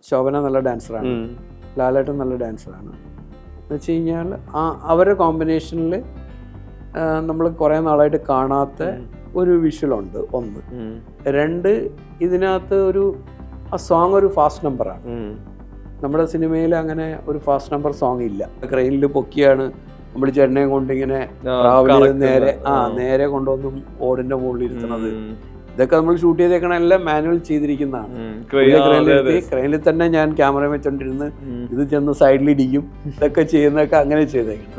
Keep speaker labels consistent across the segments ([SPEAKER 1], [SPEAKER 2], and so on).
[SPEAKER 1] ശോഭന നല്ല ഡാൻസറാണ്, ലാലേട്ടൻ നല്ല ഡാൻസറാണ് എന്ന് വെച്ച് കഴിഞ്ഞാൽ അവരുടെ കോമ്പിനേഷനിൽ നമ്മൾ കുറേ നാളായിട്ട് കാണാത്ത ഒരു വിഷ്വലുണ്ട്. ഒന്ന്. രണ്ട്, ഇതിനകത്ത് ആ സോങ് ഒരു ഫാസ്റ്റ് നമ്പറാണ്. നമ്മുടെ സിനിമയിൽ അങ്ങനെ ഒരു ഫാസ്റ്റ് നമ്പർ സോങ് ഇല്ല. ക്രെയിനിൽ പൊക്കിയാണ് നമ്മൾ ചെന്നൈ കൊണ്ടിങ്ങനെ രാവിലെ നേരെ കൊണ്ടുവന്നും ഓടിന്റെ മുകളിൽ ഇരുത്തുന്നത്. ഇതൊക്കെ നമ്മൾ ഷൂട്ട് ചെയ്തേക്കണ എല്ലാം മാനുവൽ ചെയ്തിരിക്കുന്നതാണ്. ക്രെയിനിൽ തന്നെ ഞാൻ ക്യാമറ വെച്ചോണ്ടിരുന്ന് ഇത് ചെന്ന് സൈഡിൽ ഇടിക്കും, ഇതൊക്കെ ചെയ്യുന്നതൊക്കെ അങ്ങനെ ചെയ്തേക്കണം.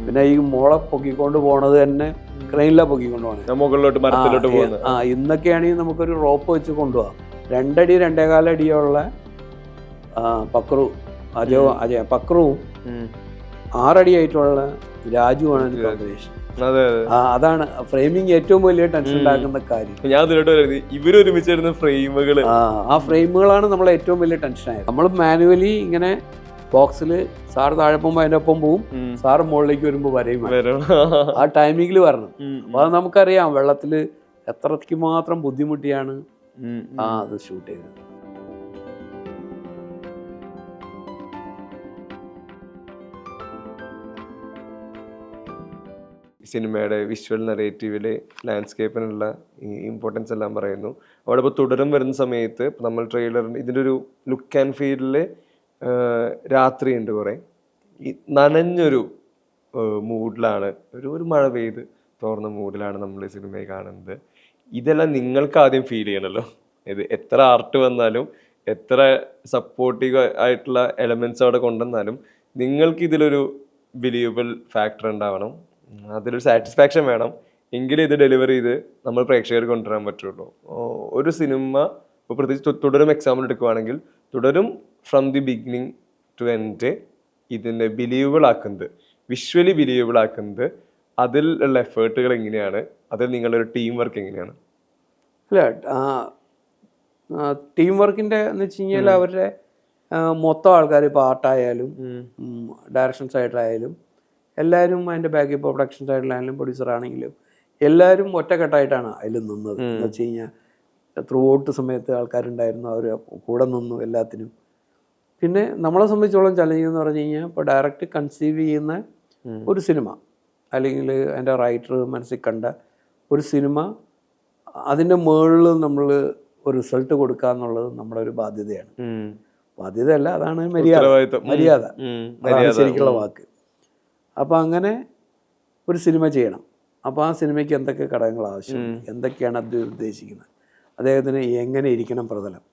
[SPEAKER 1] പിന്നെ ഈ മോളെ പൊക്കിക്കൊണ്ട് പോണത് തന്നെ ക്രെയിനിലാണ് പൊക്കിക്കൊണ്ട് പോകണത്. ഇന്നൊക്കെയാണെങ്കിൽ നമുക്കൊരു റോപ്പ് വെച്ച് കൊണ്ടുപോകാം. 2 അടി 2.25 അടിയുള്ള പക്രു പക്രുവും 6 അടിയായിട്ടുള്ള രാജുവാണ് ഒരു കോമ്പിനേഷൻ. അതാണ് ഫ്രെയിമിങ് ഏറ്റവും വലിയ ടെൻഷൻ ഉണ്ടാക്കുന്ന കാര്യം.
[SPEAKER 2] ഇവരൊരുമിച്ചിരുന്ന ഫ്രെയിമുകൾ,
[SPEAKER 1] ആ ഫ്രെയിമുകളാണ് നമ്മളെ ഏറ്റവും വലിയ ടെൻഷനായത്. നമ്മൾ മാനുവലി ഇങ്ങനെ ബോക്സിൽ സാറ് താഴെ പോകുമ്പോൾ അതിൻ്റെ ഒപ്പം പോവും, സാറ് മുകളിലേക്ക് വരുമ്പോൾ വരെയും ആ ടൈമിങ്ങിൽ വരണം. അപ്പോൾ അത് നമുക്കറിയാം വെള്ളത്തിൽ എത്രയ്ക്ക് മാത്രം ബുദ്ധിമുട്ടിയാണ് അത് ഷൂട്ട് ചെയ്തത്.
[SPEAKER 2] സിനിമയുടെ വിഷ്വൽ നറേറ്റീവില് ലാൻഡ്സ്കേപ്പിനുള്ള ഇമ്പോർട്ടൻസ് എല്ലാം പറയുന്നു. അവിടെ ഇപ്പോൾ തുടരും വരുന്ന സമയത്ത് നമ്മൾ ട്രെയിലറിന് ഇതിൻ്റെ ഒരു ലുക്ക് ആൻഡ് ഫീലില് രാത്രിയുണ്ട് കുറേ ഈ നനഞ്ഞൊരു മൂഡിലാണ്, ഒരു മഴ പെയ്ത് തോർന്ന മൂഡിലാണ് നമ്മൾ ഈ സിനിമയെ കാണുന്നത്. ഇതെല്ലാം നിങ്ങൾക്ക് ആദ്യം ഫീൽ ചെയ്യണമല്ലോ. ഇത് എത്ര ആർട്ട് വന്നാലും എത്ര സപ്പോർട്ടീവ് ആയിട്ടുള്ള എലമെന്റ്സ് അവിടെ കൊണ്ടുവന്നാലും നിങ്ങൾക്ക് ഇതിലൊരു ബിലീവബിൾ ഫാക്ടർ ഉണ്ടാവണം, അതിലൊരു സാറ്റിസ്ഫാക്ഷൻ വേണം. എങ്കിലും ഇത് ഡെലിവർ ചെയ്ത് നമ്മൾ പ്രേക്ഷകർക്ക് കൊണ്ടുവരാൻ പറ്റുള്ളൂ. ഒരു സിനിമ ഇപ്പോൾ പ്രത്യേകിച്ച് തുടരും എക്സാമ്പിൾ എടുക്കുകയാണെങ്കിൽ Thudarum from the beginning to end ഇതിനെ ബിലീവബിൾ ആക്കുന്നത്, വിഷ്വലി ബിലീവബിൾ ആക്കുന്നത് അതിൽ ഉള്ള എഫേർട്ടുകൾ എങ്ങനെയാണ്, അതിൽ നിങ്ങളുടെ ഒരു ടീം വർക്ക് എങ്ങനെയാണ്?
[SPEAKER 1] അല്ല, ടീം വർക്കിൻ്റെ എന്ന് വെച്ച് കഴിഞ്ഞാൽ അവരുടെ മൊത്തം ആൾക്കാർ, ഇപ്പോൾ ആർട്ടായാലും ഡയറക്ഷൻ സൈഡിലായാലും എല്ലാവരും അതിൻ്റെ ബാക്ക്, ഇപ്പോൾ പ്രൊഡക്ഷൻ സൈഡിലായാലും പ്രൊഡ്യൂസർ ആണെങ്കിലും എല്ലാവരും ഒറ്റക്കെട്ടായിട്ടാണ് അതിൽ നിന്നത്. എന്ന് വെച്ച് കഴിഞ്ഞാൽ ത്രൂ ഔട്ട് സമയത്ത് ആൾക്കാരുണ്ടായിരുന്നു, അവർ കൂടെ നിന്നു എല്ലാത്തിനും. പിന്നെ നമ്മളെ സംബന്ധിച്ചോളം ചലഞ്ച് എന്ന് പറഞ്ഞു കഴിഞ്ഞാൽ ഇപ്പോൾ ഡയറക്റ്റ് കൺസീവ് ചെയ്യുന്ന ഒരു സിനിമ അല്ലെങ്കിൽ അതിൻ്റെ റൈറ്റർ മനസ്സിൽ കണ്ട ഒരു സിനിമ, അതിൻ്റെ മുകളിൽ നമ്മൾ ഒരു റിസൾട്ട് കൊടുക്കുക എന്നുള്ളത് നമ്മുടെ ഒരു ബാധ്യതയാണ്. ബാധ്യതയല്ല, അതാണ് മര്യാദ അതാണ് ശരിക്കുള്ള വാക്ക്. അപ്പോൾ അങ്ങനെ ഒരു സിനിമ ചെയ്യണം. അപ്പോൾ ആ സിനിമയ്ക്ക് എന്തൊക്കെ ഘടകങ്ങൾ ആവശ്യം, എന്തൊക്കെയാണ് അത് ഉദ്ദേശിക്കുന്നത്, അദ്ദേഹത്തിന് എങ്ങനെ ഇരിക്കണം പ്രതലം,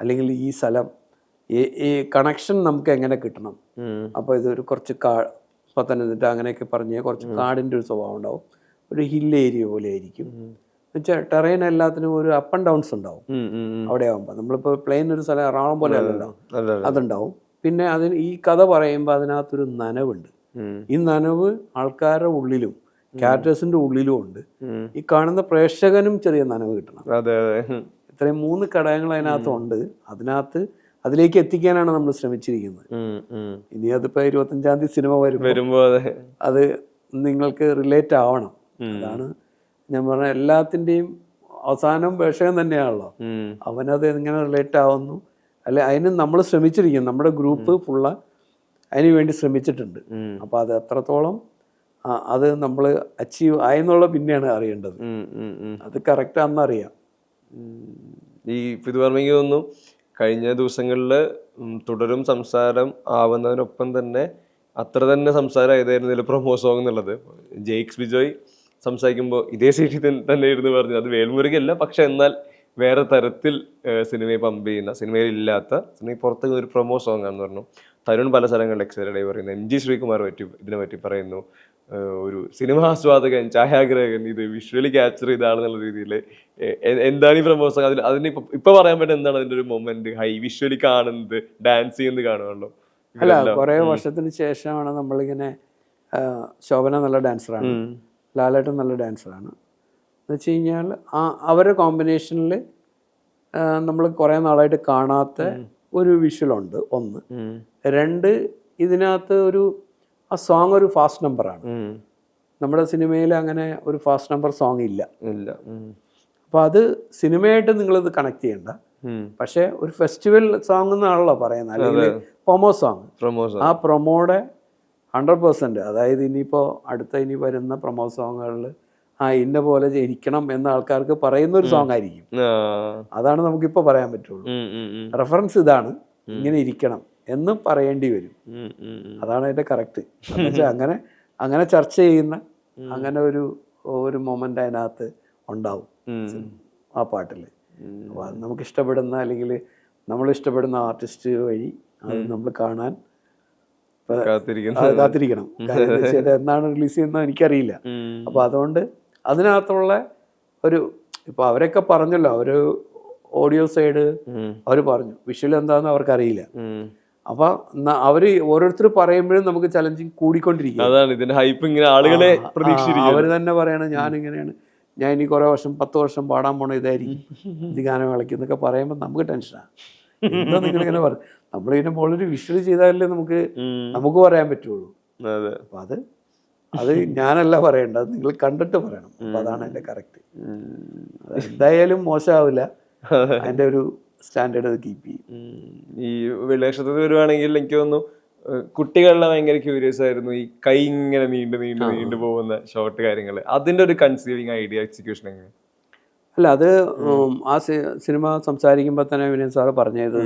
[SPEAKER 1] അല്ലെങ്കിൽ ഈ സ്ഥലം ഈ കണക്ഷൻ നമുക്ക് എങ്ങനെ കിട്ടണം. അപ്പോൾ ഇതൊരു കുറച്ച് പത്തനംതിട്ട അങ്ങനെയൊക്കെ പറഞ്ഞ് കുറച്ച് കാടിൻ്റെ ഒരു സ്വഭാവം ഉണ്ടാവും, ഒരു ഹിൽ ഏരിയ പോലെ ആയിരിക്കും. എന്നുവെച്ചാൽ ടെറൈൻ എല്ലാത്തിനും ഒരു അപ്പ് ആൻഡ് ഡൗൺസ് ഉണ്ടാവും. അവിടെ ആകുമ്പോൾ നമ്മളിപ്പോൾ പ്ലെയിൻ ഒരു സ്ഥലം എറണാകുളം പോലെ അല്ലല്ലോ, അതുണ്ടാവും. പിന്നെ അതിന് ഈ കഥ പറയുമ്പോൾ അതിനകത്തൊരു നനവുണ്ട്. ഈ നനവ് ആൾക്കാരുടെ ഉള്ളിലും ക്യാരക്ടേഴ്സിന്റെ ഉള്ളിലും ഉണ്ട്. ഈ കാണുന്ന പ്രേക്ഷകനും ചെറിയ നനവ് കിട്ടണം. ഇത്രയും 3 ഘടകങ്ങൾ അതിനകത്തുണ്ട്. അതിലേക്ക് എത്തിക്കാനാണ് നമ്മൾ ശ്രമിച്ചിരിക്കുന്നത്. ഇനി അതിപ്പോ 25-ാം തീയതി സിനിമ വരുമ്പോ അത് നിങ്ങൾക്ക് റിലേറ്റ് ആവണം. അതാണ് ഞാൻ പറഞ്ഞ എല്ലാത്തിൻ്റെയും അവസാനം പ്രേക്ഷകൻ തന്നെയാണല്ലോ. അവനത് എങ്ങനെ റിലേറ്റ് ആവുന്നു, അല്ലെ അതിന് നമ്മൾ ശ്രമിച്ചിരിക്കും. നമ്മുടെ ഗ്രൂപ്പ് ഫുള്ള് അതിന് വേണ്ടി ശ്രമിച്ചിട്ടുണ്ട്. അപ്പോൾ അത് എത്രത്തോളം അത് നമ്മൾ അച്ചീവ് ആയെന്നുള്ള പിന്നെയാണ് അറിയേണ്ടത്. അത് കറക്റ്റ് അന്നറിയാം.
[SPEAKER 2] ഈ ഫിദുവർമ്മയ്ക്ക് തോന്നുന്നു കഴിഞ്ഞ ദിവസങ്ങളിൽ തുടരും സംസാരം ആവുന്നതിനൊപ്പം തന്നെ അത്ര തന്നെ സംസാരം ഏതായിരുന്നില്ല പ്രൊമോ സോങ് എന്നുള്ളത്. ജെയ്ക്സ് ബിജോയ് സംസാരിക്കുമ്പോൾ ഇതേ സീറ്റിൽ തന്നെ ഇരുന്ന് പറഞ്ഞു അത് വേൽമുരുകല്ല, പക്ഷെ എന്നാൽ വേറെ തരത്തിൽ സിനിമയെ പമ്പ് ചെയ്യുന്ന, സിനിമയിൽ ഇല്ലാത്ത, സിനിമയിൽ പുറത്ത് ഒരു പ്രൊമോ സോങ് ആണെന്ന് പറഞ്ഞു. തരുൺ പല സ്ഥലങ്ങളിൽ എക്സൈറ്റഡ് ആയി പറയുന്നു. MG ശ്രീകുമാർ ഇതിനെപ്പറ്റി പറയുന്നു, ഒരു സിനിമ ആസ്വാദകൻ, ഛായാഗ്രഹകൻ, ഇത് വിഷ്വലി ക്യാപ്ചർ ചെയ്താണെന്നുള്ള രീതിയിൽ എന്താണ് ഈ പ്രൊമോ സോങ്, അതിന് ഇപ്പൊ പറയാൻ പറ്റും എന്താണ് അതിന്റെ ഒരു മൊമെന്റ്? ഹൈ വിഷ്വലി കാണുന്നത്, ഡാൻസ് ചെയ്യുന്നത് കാണുമല്ലോ.
[SPEAKER 1] അല്ല, കുറെ വർഷത്തിന് ശേഷമാണ് നമ്മളിങ്ങനെ ശോഭന നല്ല ഡാൻസറാണ്, ലാലേട്ടൻ നല്ല ഡാൻസറാണ് എന്ന് വെച്ച് കഴിഞ്ഞാൽ അവരുടെ കോമ്പിനേഷനിൽ നമ്മൾ കുറേ നാളായിട്ട് കാണാത്ത ഒരു വിഷ്വലുണ്ട്. ഒന്ന്. രണ്ട്, ഇതിനകത്ത് ആ സോങ് ഒരു ഫാസ്റ്റ് നമ്പറാണ്. നമ്മുടെ സിനിമയിൽ അങ്ങനെ ഒരു ഫാസ്റ്റ് നമ്പർ സോങ് ഇല്ല. അപ്പോൾ അത് സിനിമയായിട്ട് നിങ്ങളിത് കണക്ട് ചെയ്യണ്ട. പക്ഷെ ഒരു ഫെസ്റ്റിവൽ സോങ് എന്നാണല്ലോ പറയുന്നത്, അല്ലെങ്കിൽ പ്രൊമോ സോങ്. ആ പ്രൊമോയുടെ 100%, അതായത് ഇനിയിപ്പോൾ ഇനി വരുന്ന പ്രൊമോ സോങ്ങുകളിൽ ഇന്ന പോലെ ഇരിക്കണം എന്ന ആൾക്കാർക്ക് പറയുന്ന ഒരു സോങ് ആയിരിക്കും. അതാണ് നമുക്കിപ്പോൾ പറയാൻ പറ്റുള്ളൂ. റെഫറൻസ് ഇതാണ്, ഇങ്ങനെ ഇരിക്കണം എന്ന് പറയേണ്ടി വരും. അതാണ് അതിൻ്റെ കറക്റ്റ്. എന്നുവെച്ചാൽ അങ്ങനെ ചർച്ച ചെയ്യുന്ന അങ്ങനെ ഒരു മൊമെൻ്റ് അതിനകത്ത് ഉണ്ടാവും ആ പാട്ടിൽ. അപ്പോൾ അത് നമുക്ക് ഇഷ്ടപ്പെടുന്ന, അല്ലെങ്കിൽ നമ്മൾ ഇഷ്ടപ്പെടുന്ന ആർട്ടിസ്റ്റ് വഴി അത് നമ്മൾ കാണാൻ കാത്തിരിക്കണം. എന്നാണ് റിലീസ് ചെയ്യുന്നത് എനിക്കറിയില്ല. അപ്പോൾ അതുകൊണ്ട് അതിനകത്തുള്ള ഇപ്പോൾ അവരൊക്കെ പറഞ്ഞല്ലോ, ഓഡിയോ സൈഡ് അവർ പറഞ്ഞു, വിഷ്വൽ എന്താണെന്ന് അവർക്കറിയില്ല. അപ്പൊ അവര് ഓരോരുത്തർ പറയുമ്പോഴും നമുക്ക് ചലഞ്ചിങ് കൂടിക്കൊണ്ടിരിക്കും. അവര് തന്നെ പറയണ ഞാനിങ്ങനെയാണ്, ഞാൻ ഇനി 10 വർഷം പാടാൻ പോണ ഇതായിരിക്കും, ഇത് ഗാനം കളിക്കും എന്നൊക്കെ പറയുമ്പോൾ നമുക്ക് ടെൻഷനാണ്. എന്താ നിങ്ങളിങ്ങനെ പറയും? നമ്മളിതിന്റെ മുകളിലൊരു വിഷ്വൽ ചെയ്താലേ നമുക്ക് പറയാൻ പറ്റുള്ളൂ. അപ്പൊ അത് ഞാനല്ല പറയേണ്ടത്, നിങ്ങൾ കണ്ടിട്ട് പറയണം. അപ്പൊ അതാണ് എൻ്റെ കറക്റ്റ്. എന്തായാലും മോശമാവില്ല, അതിൻ്റെ ഒരു സ്റ്റാൻഡേർഡ് അത് കീപ്പ് ചെയ്യും.
[SPEAKER 2] ഈ വിളക്ഷത്തിൽ വരുവാണെങ്കിൽ എനിക്ക് തോന്നുന്നു കുട്ടികളിലെ ഭയങ്കര ക്യൂരിയസ് ആയിരുന്നു ഈ കൈ ഇങ്ങനെ നീണ്ടു പോകുന്ന ഷോർട്ട് കാര്യങ്ങൾ. അതിന്റെ ഒരു കൺസീവിങ് ഐഡിയ എക്സിക്യൂഷൻ എങ്ങനെ?
[SPEAKER 1] അല്ല, അത് ആ സിനിമ സംസാരിക്കുമ്പോൾ തന്നെ വിനയൻ സാറ് പറഞ്ഞത്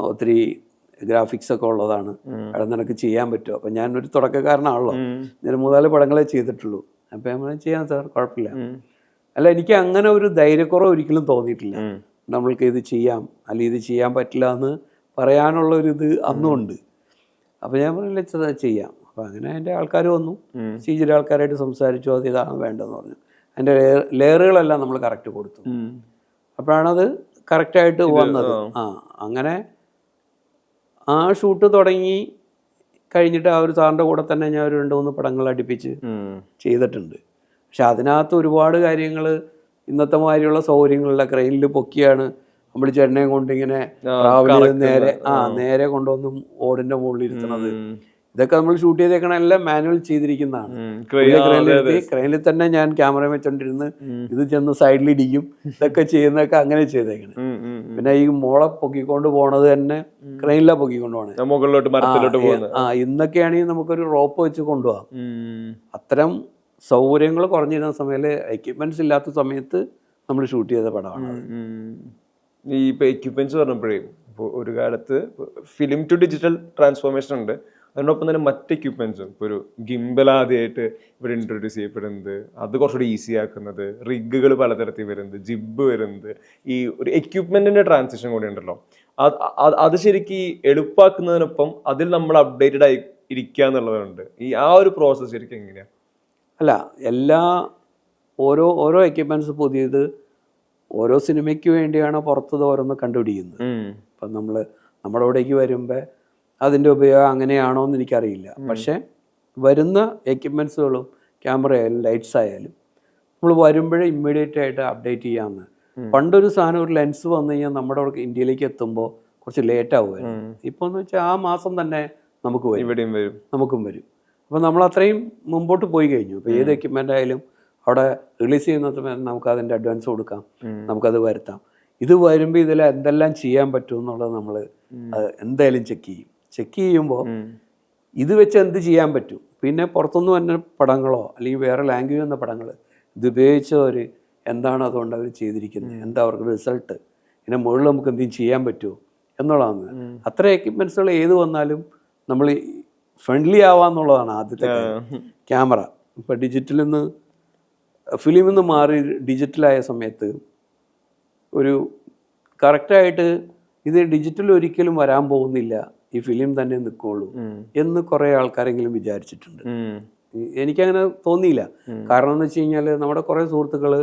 [SPEAKER 1] ഒത്തിരി ഗ്രാഫിക്സ് ഒക്കെ ഉള്ളതാണ്, അവിടെ നിനക്ക് ചെയ്യാൻ പറ്റുമോ? അപ്പം ഞാനൊരു തുടക്കക്കാരനാണല്ലോ, ഞാൻ 3-4 പടങ്ങളെ ചെയ്തിട്ടുള്ളൂ. അപ്പം നമ്മൾ ചെയ്യാം സാർ, കുഴപ്പമില്ല. അല്ല, എനിക്ക് അങ്ങനെ ഒരു ധൈര്യക്കുറവ് ഒരിക്കലും തോന്നിയിട്ടില്ല. നമ്മൾക്ക് ഇത് ചെയ്യാം, അല്ലെങ്കിൽ ഇത് ചെയ്യാൻ പറ്റില്ല എന്ന് പറയാനുള്ളൊരിത് അന്നും ഉണ്ട്. അപ്പോൾ ഞാൻ പറഞ്ഞില്ല ചെയ്യാം. അപ്പോൾ അങ്ങനെ എൻ്റെ ആൾക്കാർ വന്നു, ചില ആൾക്കാരായിട്ട് സംസാരിച്ചു, അത് ഇതാണ് വേണ്ടതെന്ന് പറഞ്ഞു. അതിൻ്റെ ലെയറുകളെല്ലാം നമ്മൾ കറക്റ്റ് കൊടുത്തു. അപ്പോഴാണത് കറക്റ്റായിട്ട് വന്നത്. അങ്ങനെ ആ ഷൂട്ട് തുടങ്ങി കഴിഞ്ഞിട്ട് ആ ഒരു സാറിൻ്റെ കൂടെ തന്നെ ഞാൻ ഒരു 2-3 പടങ്ങൾ അടുപ്പിച്ച് ചെയ്തിട്ടുണ്ട്. പക്ഷെ അതിനകത്ത് ഒരുപാട് കാര്യങ്ങൾ ഇന്നത്തെ മാതിരിയുള്ള സൗകര്യങ്ങളില്ല. ക്രെയിനിൽ പൊക്കിയാണ് നമ്മൾ ചെണ്ണയും കൊണ്ടിങ്ങനെ രാവിലെ നേരെ കൊണ്ടുവന്നും ഓടിൻ്റെ മുകളിൽ ഇരുത്തണത്. ഇതൊക്കെ നമ്മൾ ഷൂട്ട് ചെയ്തേക്കണ എല്ലാം മാനുവൽ ചെയ്തിരിക്കുന്നതാണ്. ക്രെയിനിൽ തന്നെ ഞാൻ ക്യാമറ വെച്ചോണ്ടിരുന്ന് ഇത് ചെന്ന് സൈഡിലിടിക്കും, ഇതൊക്കെ ചെയ്യുന്നതൊക്കെ അങ്ങനെ ചെയ്തേക്കണേ. പിന്നെ ഈ മോളെ പൊക്കിക്കൊണ്ട് പോണത് തന്നെ ക്രെയിനിലാണ് പൊക്കിക്കൊണ്ട് പോകണേ. ഇന്നൊക്കെയാണെങ്കിൽ നമുക്കൊരു റോപ്പ് വെച്ച് കൊണ്ടുപോകാം. അത്തരം സൗകര്യങ്ങൾ കുറഞ്ഞിരുന്ന സമയത്ത്, എക്യുപ്മെന്റ്സ് ഇല്ലാത്ത സമയത്ത് നമ്മൾ ഷൂട്ട് ചെയ്ത പടമാണ്.
[SPEAKER 2] ഈ ഇപ്പൊ എക്യുപ്മെന്റ്സ് പറഞ്ഞപ്പോഴേ, ഇപ്പോൾ ഒരു കാലത്ത് ഫിലിം ടു ഡിജിറ്റൽ ട്രാൻസ്ഫോർമേഷൻ ഉണ്ട്, അതിനൊപ്പം തന്നെ മറ്റ് എക്യുപ്മെന്റ്സും. ഇപ്പോൾ ഒരു ഗിംബൽ ആദ്യമായിട്ട് ഇവിടെ ഇൻട്രൊഡ്യൂസ് ചെയ്യപ്പെടുന്നത്, അത് കുറച്ചുകൂടി ഈസി ആക്കുന്നത്, റിഗുകൾ പലതരത്തിൽ വരുന്നത്, ജിബ് വരുന്നത്, ഈ ഒരു എക്യുപ്മെന്റിന്റെ ട്രാൻസിഷൻ കൂടി ഉണ്ടല്ലോ. അത് ശരിക്കും എളുപ്പമാക്കുന്നതിനൊപ്പം അതിൽ നമ്മൾ അപ്ഡേറ്റഡ് ആയി ഇരിക്കുക എന്നുള്ളതുണ്ട്. ആ ഒരു പ്രോസസ്സ് ശരിക്കും എങ്ങനെയാണ്?
[SPEAKER 1] അല്ല, ഓരോ എക്യുപ്മെന്റ്സ് പുതിയത് ഓരോ സിനിമയ്ക്ക് വേണ്ടിയാണ് പുറത്തത് ഓരോന്ന് കണ്ടുപിടിക്കുന്നത്. ഇപ്പം നമ്മുടെ ഇവിടേക്ക് വരുമ്പോൾ അതിൻ്റെ ഉപയോഗം അങ്ങനെയാണോ എന്ന് എനിക്കറിയില്ല. പക്ഷേ വരുന്ന എക്യുപ്മെൻസുകളും ക്യാമറ ആയാലും ലൈറ്റ്സ് ആയാലും നമ്മൾ വരുമ്പോഴേ ഇമ്മീഡിയറ്റ് ആയിട്ട് അപ്ഡേറ്റ് ചെയ്യാമെന്ന്. പണ്ടൊരു സാധനം, ഒരു ലെൻസ് വന്നു കഴിഞ്ഞാൽ നമ്മുടെ അവിടെ ഇന്ത്യയിലേക്ക് എത്തുമ്പോൾ കുറച്ച് ലേറ്റ് ആവുമായിരുന്നു. ഇപ്പോൾ എന്ന് വെച്ചാൽ ആ മാസം തന്നെ നമുക്കും വരും. അപ്പോൾ നമ്മൾ അത്രയും മുമ്പോട്ട് പോയി കഴിഞ്ഞു. ഇപ്പോൾ ഏത് എക്യുപ്മെൻ്റ് ആയാലും അവിടെ റിലീസ് ചെയ്യുന്ന സമയത്ത് നമുക്ക് അതിൻ്റെ അഡ്വാൻസ് കൊടുക്കാം, നമുക്കത് വരുത്താം. ഇത് വരുമ്പോൾ ഇതിൽ എന്തെല്ലാം ചെയ്യാൻ പറ്റും എന്നുള്ളത് നമ്മൾ എന്തായാലും ചെക്ക് ചെയ്യുമ്പോൾ ഇത് വെച്ച് എന്ത് ചെയ്യാൻ പറ്റും. പിന്നെ പുറത്തുനിന്ന് വന്ന പടങ്ങളോ അല്ലെങ്കിൽ വേറെ ലാംഗ്വേജ് വന്ന പടങ്ങൾ ഇത് ഉപയോഗിച്ചവർ എന്താണ് അതുകൊണ്ട് അവർ ചെയ്തിരിക്കുന്നത്, എന്താ അവർക്ക് റിസൾട്ട്, ഇതിൻ്റെ മുകളിൽ നമുക്ക് എന്തെങ്കിലും ചെയ്യാൻ പറ്റുമോ എന്നുള്ളതാണ്. അത്ര എക്യുപ്മെൻസുകൾ ഏത് വന്നാലും നമ്മൾ ഫ്രണ്ട്ലി ആവാന്നുള്ളതാണ് ആദ്യത്തെ കാര്യം. ക്യാമറ ഇപ്പോൾ ഫിലിമിൽ നിന്ന് മാറി ഡിജിറ്റലായ സമയത്ത് ഒരു കറക്റ്റായിട്ട് ഇത് ഡിജിറ്റൽ ഒരിക്കലും വരാൻ പോകുന്നില്ല, ഈ ഫിലിം തന്നെ നിൽക്കുള്ളൂ എന്ന് കുറേ ആൾക്കാരെങ്കിലും വിചാരിച്ചിട്ടുണ്ട്. എനിക്കങ്ങനെ തോന്നിയില്ല. കാരണം എന്ന് വെച്ച് കഴിഞ്ഞാൽ നമ്മുടെ കുറേ സുഹൃത്തുക്കൾ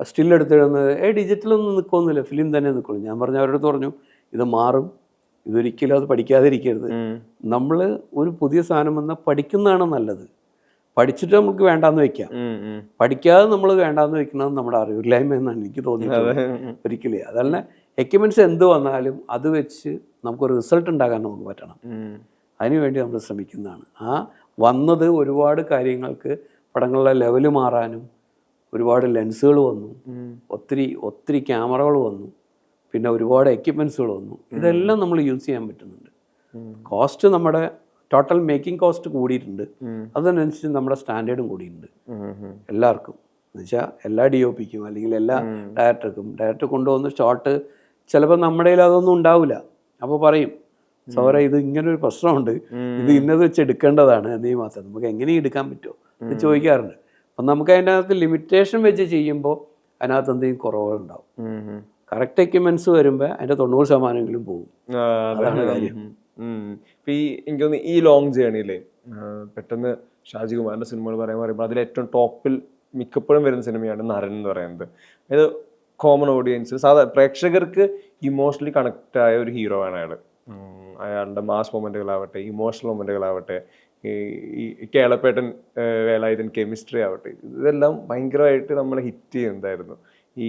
[SPEAKER 1] സ്റ്റില്ലെടുത്തിടുന്നത് ഡിജിറ്റലൊന്നും നിൽക്കുന്നില്ല, ഫിലിം തന്നെ നിൽക്കുള്ളൂ. ഞാൻ അവരുടെ പറഞ്ഞു ഇത് മാറും, ഇതൊരിക്കലും അത് പഠിക്കാതിരിക്കരുത്. നമ്മൾ ഒരു പുതിയ സാധനം വന്നാൽ പഠിക്കുന്നതാണ് നല്ലത്. പഠിച്ചിട്ട് നമുക്ക് വേണ്ടാന്ന് വെക്കാം, പഠിക്കാതെ നമ്മൾ വേണ്ടാന്ന് വെക്കുന്നത് നമ്മുടെ അറിവില്ലായ്മ എന്നാണ് എനിക്ക് തോന്നിയിട്ടുള്ളത്. ഒരിക്കലും അതല്ല, എക്യുപ്മെന്റ്സ് എന്ത് വന്നാലും അത് വെച്ച് നമുക്കൊരു റിസൾട്ട് ഉണ്ടാക്കാൻ നമുക്ക് പറ്റണം. അതിനുവേണ്ടി നമ്മൾ ശ്രമിക്കുന്നതാണ്. വന്നത് ഒരുപാട് കാര്യങ്ങൾക്ക് പടങ്ങളുടെ ലെവല് മാറാനും ഒരുപാട് ലെൻസുകൾ വന്നു, ഒത്തിരി ക്യാമറകൾ വന്നു, പിന്നെ ഒരുപാട് എക്യുപ്മെൻസുകൾ വന്നു. ഇതെല്ലാം നമ്മൾ യൂസ് ചെയ്യാൻ പറ്റുന്നുണ്ട്. കോസ്റ്റ് നമ്മുടെ ടോട്ടൽ മേക്കിംഗ് കോസ്റ്റ് കൂടിയിട്ടുണ്ട്. അതിനനുസരിച്ച് നമ്മുടെ സ്റ്റാൻഡേർഡും കൂടിയിട്ടുണ്ട് എല്ലാവർക്കും. എന്നുവെച്ചാൽ എല്ലാ DOPക്കും അല്ലെങ്കിൽ എല്ലാ ഡയറക്ടർ കൊണ്ടുവന്ന് ഷോട്ട് ചിലപ്പോൾ നമ്മുടെ കയ്യിൽ അതൊന്നും ഉണ്ടാവില്ല. അപ്പോൾ പറയും സൗര ഇത് ഇങ്ങനൊരു പ്രശ്നമുണ്ട്, ഇത് ഇന്നത് വെച്ച് എടുക്കേണ്ടതാണ് എന്നീ മാത്രം നമുക്ക് എങ്ങനെ എടുക്കാൻ പറ്റുമോ എന്ന് ചോദിക്കാറുണ്ട്. അപ്പം നമുക്ക് അതിൻ്റെ അകത്ത് ലിമിറ്റേഷൻ വെച്ച് ചെയ്യുമ്പോൾ അതിനകത്ത് എന്തെങ്കിലും കുറവുകളുണ്ടാവും. കറക്റ്റ് എക്യുപ്മെന്റ്സ് വരുമ്പോൾ അതിൻ്റെ 90% പോകും. അതാണ് കാര്യം.
[SPEAKER 2] ഇപ്പം എനിക്ക് തോന്നുന്നു ഈ ലോങ് ജേണിയിലെ പെട്ടെന്ന് ഷാജി കുമാറിൻ്റെ സിനിമകൾ പറയുമ്പോൾ അതിൽ ഏറ്റവും ടോപ്പിൽ മിക്കപ്പോഴും വരുന്ന സിനിമയാണ് നരൻ എന്ന് പറയുന്നത്. അതായത് കോമൺ ഓഡിയൻസ് സാധാരണ പ്രേക്ഷകർക്ക് ഇമോഷണലി കണക്റ്റ് ആയ ഒരു ഹീറോ ആണ് അയാൾ. അയാളുടെ മാസ് മൊമെന്റുകളാവട്ടെ, ഇമോഷണൽ മൊമെന്റുകളാവട്ടെ, ഈ കേളപ്പേട്ടൻ വേലായുധൻ കെമിസ്ട്രി ആവട്ടെ, ഇതെല്ലാം ഭയങ്കരമായിട്ട് നമ്മളെ ഹിറ്റ് ചെയ്യുന്നതായിരുന്നു. ഈ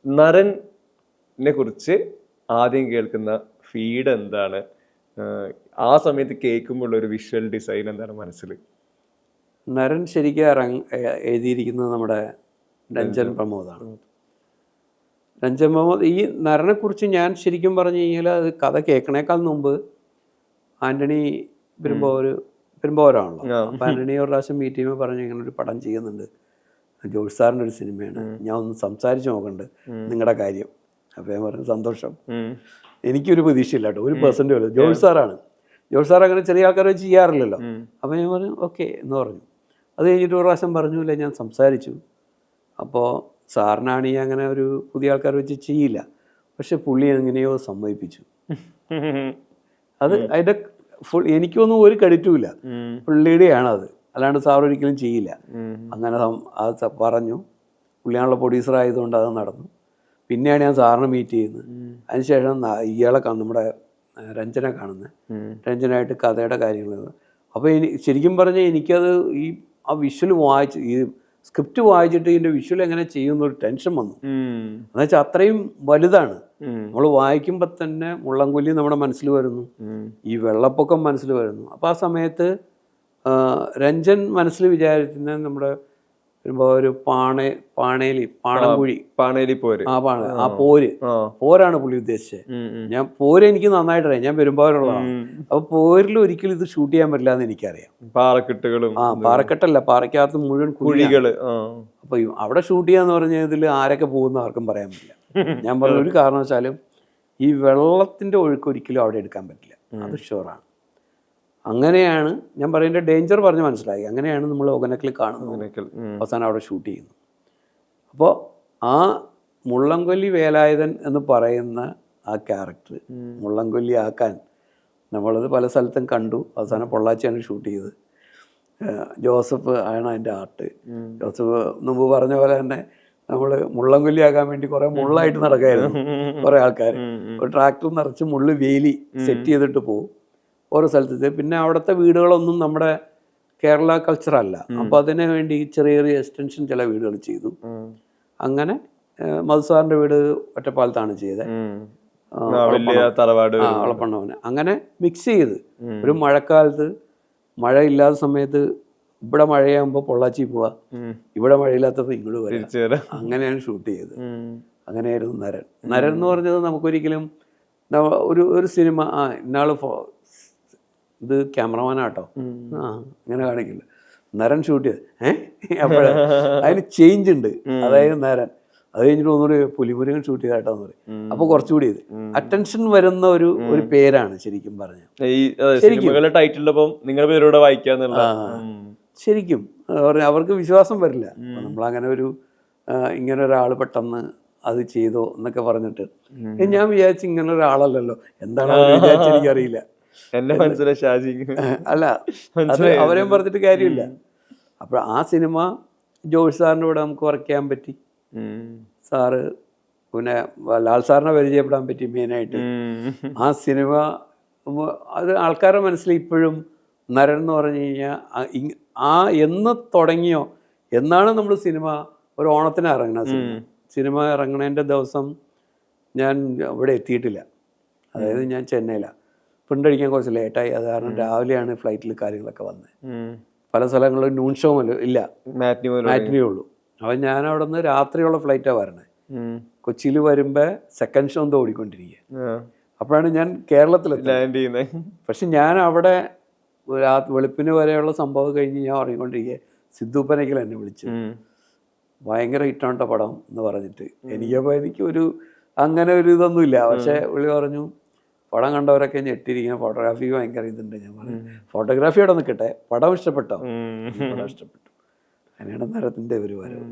[SPEAKER 2] നരനെ കുറിച്ച് ആദ്യം കേൾക്കുന്ന ഫീഡ് എന്താണ്? ആ സമയത്ത് കേൾക്കുമ്പോൾ ഒരു വിഷ്വൽ ഡിസൈൻ എന്താണ് മനസ്സിൽ?
[SPEAKER 1] നരൻ ശരിക്കും എഴുതിയിരിക്കുന്നത് നമ്മുടെ രഞ്ജൻ പ്രമോദാണ്. രഞ്ജൻ പ്രമോദ് ഈ നരനെക്കുറിച്ച് ഞാൻ ശരിക്കും പറഞ്ഞു കഴിഞ്ഞാൽ അത് കഥ കേൾക്കണേക്കാൾ മുമ്പ് ആൻ്റണി പെരുമ്പോരാണല്ലോ. അപ്പം ആൻ്റണി ഒരു പ്രാവശ്യം മീറ്റ് ചെയ്യുമ്പോൾ പറഞ്ഞു ഇങ്ങനെ ഒരു പടം ചെയ്യുന്നുണ്ട്, ജോഷ് സാറിൻ്റെ ഒരു സിനിമയാണ്, ഞാൻ ഒന്ന് സംസാരിച്ച് നോക്കണ്ട് നിങ്ങളുടെ കാര്യം. അപ്പോൾ ഞാൻ പറഞ്ഞു സന്തോഷം. എനിക്കൊരു പ്രതീക്ഷയില്ല കേട്ടോ, 1% വരും. ജോഷ് സാറാണ്. ജോഷ് സാർ അങ്ങനെ ചെറിയ ആൾക്കാരെ ചെയ്യാറില്ലല്ലോ. അപ്പോൾ ഞാൻ പറഞ്ഞു ഓക്കെ എന്ന് പറഞ്ഞു. അത് കഴിഞ്ഞിട്ട് ഒരു പ്രാവശ്യം പറഞ്ഞില്ല, ഞാൻ സംസാരിച്ചു. അപ്പോൾ സാറിനാണെങ്കിൽ അങ്ങനെ ഒരു പുതിയ ആൾക്കാർ വെച്ച് ചെയ്യില്ല, പക്ഷെ പുള്ളി എങ്ങനെയോ സമ്മതിപ്പിച്ചു. അത് അതിൻ്റെ എനിക്കൊന്നും ഒരു ക്രെഡിറ്റും ഇല്ല, പുള്ളിയുടെയാണത്, അല്ലാണ്ട് സാർ ഒരിക്കലും ചെയ്യില്ല. അങ്ങനെ അത് പറഞ്ഞു. പുള്ളിയാണുള്ള പ്രൊഡ്യൂസർ ആയതുകൊണ്ട് അത് നടന്നു. പിന്നെയാണ് ഞാൻ സാറിനെ മീറ്റ് ചെയ്യുന്നത്. അതിനുശേഷം ഇയാളെ നമ്മുടെ രഞ്ജനെ കാണുന്നത്, രഞ്ജനായിട്ട് കഥയുടെ കാര്യങ്ങൾ. അപ്പോൾ ശരിക്കും പറഞ്ഞാൽ എനിക്കത് ആ വിഷ്വൽ വായിച്ച് ഈ സ്ക്രിപ്റ്റ് വായിച്ചിട്ട് ഇതിൻ്റെ വിഷ്വൽ എങ്ങനെ ചെയ്യുന്നൊരു ടെൻഷൻ വന്നു. എന്നുവെച്ചാൽ അത്രയും വലുതാണ്. നമ്മൾ വായിക്കുമ്പോൾ തന്നെ മുള്ളംകൊല്ലി നമ്മുടെ മനസ്സിൽ വരുന്നു, ഈ വെള്ളപ്പൊക്കം മനസ്സിൽ വരുന്നു. അപ്പോൾ ആ സമയത്ത് രഞ്ജൻ മനസ്സിൽ വിചാരിക്കുന്നത് നമ്മുടെ ഒരു പാണംകുഴി ആ പോരാണ് പുള്ളി ഉദ്ദേശിച്ചത്. ഞാൻ പോര് എനിക്ക് നന്നായിട്ടറിയാം, ഞാൻ പെരുമ്പാവൂരുള്ളതാണ്. അപ്പോൾ പോരിൽ ഒരിക്കലും ഇത് ഷൂട്ട് ചെയ്യാൻ പറ്റില്ല എന്ന് എനിക്കറിയാം.
[SPEAKER 2] പാറക്കെട്ടുകളും
[SPEAKER 1] പാറക്കെട്ടല്ല, പാറക്കകത്ത് മുഴുവൻ കുഴികള്. അപ്പൊ അവിടെ ഷൂട്ട് ചെയ്യാന്ന് പറഞ്ഞതിൽ ആരൊക്കെ പോകുന്ന ആർക്കും പറയാൻ പറ്റില്ല. ഞാൻ പറഞ്ഞ ഒരു കാരണവശാലും ഈ വെള്ളത്തിന്റെ ഒഴുക്ക് ഒരിക്കലും അവിടെ എടുക്കാൻ പറ്റില്ല, അത് ഷുവറാണ്. അങ്ങനെയാണ് ഞാൻ പറയുന്നത്, ഡേഞ്ചർ പറഞ്ഞ് മനസ്സിലായി. അങ്ങനെയാണ് നമ്മൾ ഒഗനക്കിൽ കാണുന്നത്, അവസാനം അവിടെ ഷൂട്ട് ചെയ്യുന്നു. അപ്പോൾ ആ മുള്ളംകൊല്ലി വേലായുധൻ എന്ന് പറയുന്ന ആ ക്യാരക്ടർ മുള്ളംകൊല്ലി ആക്കാൻ നമ്മളത് പല സ്ഥലത്തും കണ്ടു. അവസാനം പൊള്ളാച്ചിയാണ് ഷൂട്ട് ചെയ്തത്. ജോസഫ് ആണ് അതിൻ്റെ ആർട്ട്. ജോസഫ് മുമ്പ് പറഞ്ഞ പോലെ തന്നെ നമ്മൾ മുള്ളംകൊല്ലി ആക്കാൻ വേണ്ടി കുറേ മുള്ളായിട്ട് നടക്കായിരുന്നു കുറേ ആൾക്കാർ. ഒരു ട്രാക്ടർ നിറച്ച് മുള്ള് വേലി സെറ്റ് ചെയ്തിട്ട് പോകും ഓരോ സ്ഥലത്ത്. പിന്നെ അവിടുത്തെ വീടുകളൊന്നും നമ്മുടെ കേരള കൾച്ചറല്ല. അപ്പോൾ അതിനു വേണ്ടി ചെറിയ ചെറിയ എക്സ്റ്റൻഷൻ ചില വീടുകൾ ചെയ്തു. അങ്ങനെ മധുസാറിൻ്റെ വീട് ഒറ്റപ്പാലത്താണ് ചെയ്തത്, വളപ്പണ്ണവന്. അങ്ങനെ മിക്സ് ചെയ്ത് ഒരു മഴക്കാലത്ത് മഴ ഇല്ലാത്ത സമയത്ത് ഇവിടെ മഴയാകുമ്പോൾ പൊള്ളാച്ചി പോവാ, ഇവിടെ മഴയില്ലാത്തപ്പോൾ ഇങ്ങോട്ട് വരാം. അങ്ങനെയാണ് ഷൂട്ട് ചെയ്തത്. അങ്ങനെയായിരുന്നു നരൻ. നരൻ എന്ന് പറഞ്ഞത് നമുക്കൊരിക്കലും ഒരു സിനിമ ഇന്നാള് ഇത് ക്യാമറമാനാട്ടോ ഇങ്ങനെ കാണിക്കില്ല, നരൻ ഷൂട്ട് ചെയ്ത് അപ്പോഴേ അതിന് ചേഞ്ച് ഉണ്ട്. അതായത് നരൻ അത് കഴിഞ്ഞിട്ട് ഒന്നുകൂടി പുലിമുരുകൻ ഷൂട്ട് ചെയ്തായിട്ടാന്ന് പറയും. അപ്പോൾ കുറച്ചുകൂടി ഇത് അറ്റൻഷൻ വരുന്ന ഒരു പേരാണ് ശരിക്കും പറഞ്ഞ. ശരിക്കും അവർക്ക് വിശ്വാസം വരില്ല. നമ്മളങ്ങനെ ഇങ്ങനെ ഒരാൾ പെട്ടെന്ന് അത് ചെയ്തോ എന്നൊക്കെ പറഞ്ഞിട്ട് ഞാൻ വിചാരിച്ചു ഇങ്ങനെ ഒരാളല്ലല്ലോ, എന്താണ് വിചാരിച്ച എനിക്കറിയില്ല. അല്ല അത് അവരെയും പറഞ്ഞിട്ട് കാര്യമില്ല. അപ്പോൾ ആ സിനിമ ജോഷ് സാറിൻ്റെ കൂടെ നമുക്ക് വർക്ക് ചെയ്യാൻ പറ്റി. സാറ് പിന്നെ ലാൽ സാറിനെ പരിചയപ്പെടാൻ പറ്റി മെയിനായിട്ട്. ആ സിനിമ അത് ആൾക്കാരുടെ മനസ്സിൽ ഇപ്പോഴും നരൻ എന്ന് പറഞ്ഞു കഴിഞ്ഞാൽ എന്ന് തുടങ്ങിയോ എന്നാണ് നമ്മൾ സിനിമ ഒരു ഓണത്തിന് ഇറങ്ങുന്ന സിനിമ ഇറങ്ങണതിൻ്റെ ദിവസം ഞാൻ ഇവിടെ എത്തിയിട്ടില്ല. അതായത് ഞാൻ ചെന്നൈയിലാണ്. പ്രിൻ്റ് കുറച്ച് ലേറ്റായി. അത് കാരണം രാവിലെയാണ് ഫ്ലൈറ്റിൽ കാര്യങ്ങളൊക്കെ വന്നത്. പല സ്ഥലങ്ങളിലും നൂൺ ഷോ ഇല്ല, മാറ്റിനേ ഉള്ളൂ. അപ്പം ഞാൻ അവിടെ നിന്ന് രാത്രിയുള്ള ഫ്ലൈറ്റാണ് വരണേ. കൊച്ചിയിൽ വരുമ്പോൾ സെക്കൻഡ് ഷോ എന്തോ ഓടിക്കൊണ്ടിരിക്കുക. അപ്പോഴാണ് ഞാൻ കേരളത്തിലെത്തി. പക്ഷെ ഞാൻ അവിടെ വെളുപ്പിന് വരെയുള്ള സംഭവം കഴിഞ്ഞ് ഞാൻ ഉറങ്ങിക്കൊണ്ടിരിക്കുക. സിദ്ധുപ്പനയ്ക്കൽ എന്നെ വിളിച്ചു, ഭയങ്കര ഹിറ്റാണ്ട പടം എന്ന് പറഞ്ഞിട്ട്. എനിക്കൊരു അങ്ങനെ ഒരു ഇതൊന്നുമില്ല. പക്ഷേ പുള്ളി പറഞ്ഞു പടം കണ്ടവരൊക്കെ ഞെട്ടിരിക്കുന്ന ഫോട്ടോഗ്രാഫി ഭയങ്കര ഇതുണ്ട്. ഞാൻ പറഞ്ഞു ഫോട്ടോഗ്രാഫി അവിടെ നിൽക്കട്ടെ, പടം ഇഷ്ടപ്പെട്ടോ? പടം ഇഷ്ടപ്പെട്ടു. അങ്ങനെയാണ് നരത്തിൻ്റെ ഒരു വരവ്.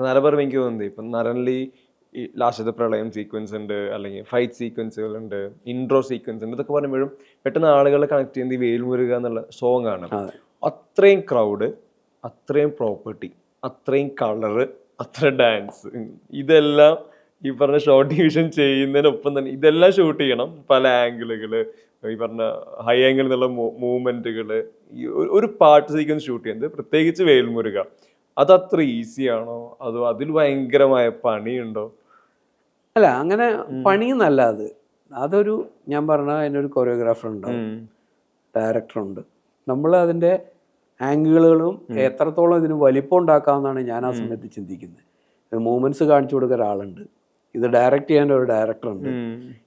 [SPEAKER 2] നരപറവ് എനിക്ക് തോന്നുന്നത് ഇപ്പം നരനിൽ ഈ ലാസ്റ്റത്തെ പ്രളയം സീക്വൻസ് ഉണ്ട്, അല്ലെങ്കിൽ ഫൈറ്റ് സീക്വൻസുകളുണ്ട്, ഇൻട്രോ സീക്വൻസ് ഉണ്ട്. ഇതൊക്കെ പറയുമ്പോഴും പെട്ടെന്ന് ആളുകളെ കണക്ട് ചെയ്യുന്നത് ഈ വേൽമുരുക എന്നുള്ള സോങ് ആണ്. അത്രയും ക്രൗഡ്, അത്രയും പ്രോപ്പർട്ടി, അത്രയും കളറ്, അത്ര ഡാൻസ്, ഇതെല്ലാം ഈ പറഞ്ഞ ഷോർട്ട് ഡിവിഷൻ ചെയ്യുന്നതിനൊപ്പം തന്നെ ഇതെല്ലാം ഷൂട്ട് ചെയ്യണം. പല ആംഗിളുകള്, ഈ പറഞ്ഞ ഹൈ ആംഗിൾ എന്നുള്ള മൂവ്മെന്റുകള്, ഈ ഒരു പാട്ട് സീക്വൻസ് ഷൂട്ട് ചെയ്യുന്നത് പ്രത്യേകിച്ച് വേൽമുരുക, അതത്ര ഈസിയാണോ അതോ അതിൽ ഭയങ്കരമായ പണിയുണ്ടോ?
[SPEAKER 1] അല്ല, അങ്ങനെ പണിയെന്നല്ല. അതൊരു ഞാൻ പറഞ്ഞ അതിനൊരു കൊറിയോഗ്രാഫർ ഉണ്ടാവും, ഡയറക്ടറുണ്ട്. നമ്മൾ അതിൻ്റെ ആംഗിളുകളും എത്രത്തോളം ഇതിന് വലിപ്പം ഉണ്ടാക്കാമെന്നാണ് ഞാൻ ആ സമയത്ത് ചിന്തിക്കുന്നത്. മൂവ്മെൻറ്റ്സ് കാണിച്ചു കൊടുക്കുന്ന ഒരാളുണ്ട്, ഇത് ഡയറക്റ്റ് ചെയ്യാൻ ഒരു ഡയറക്ടറുണ്ട്,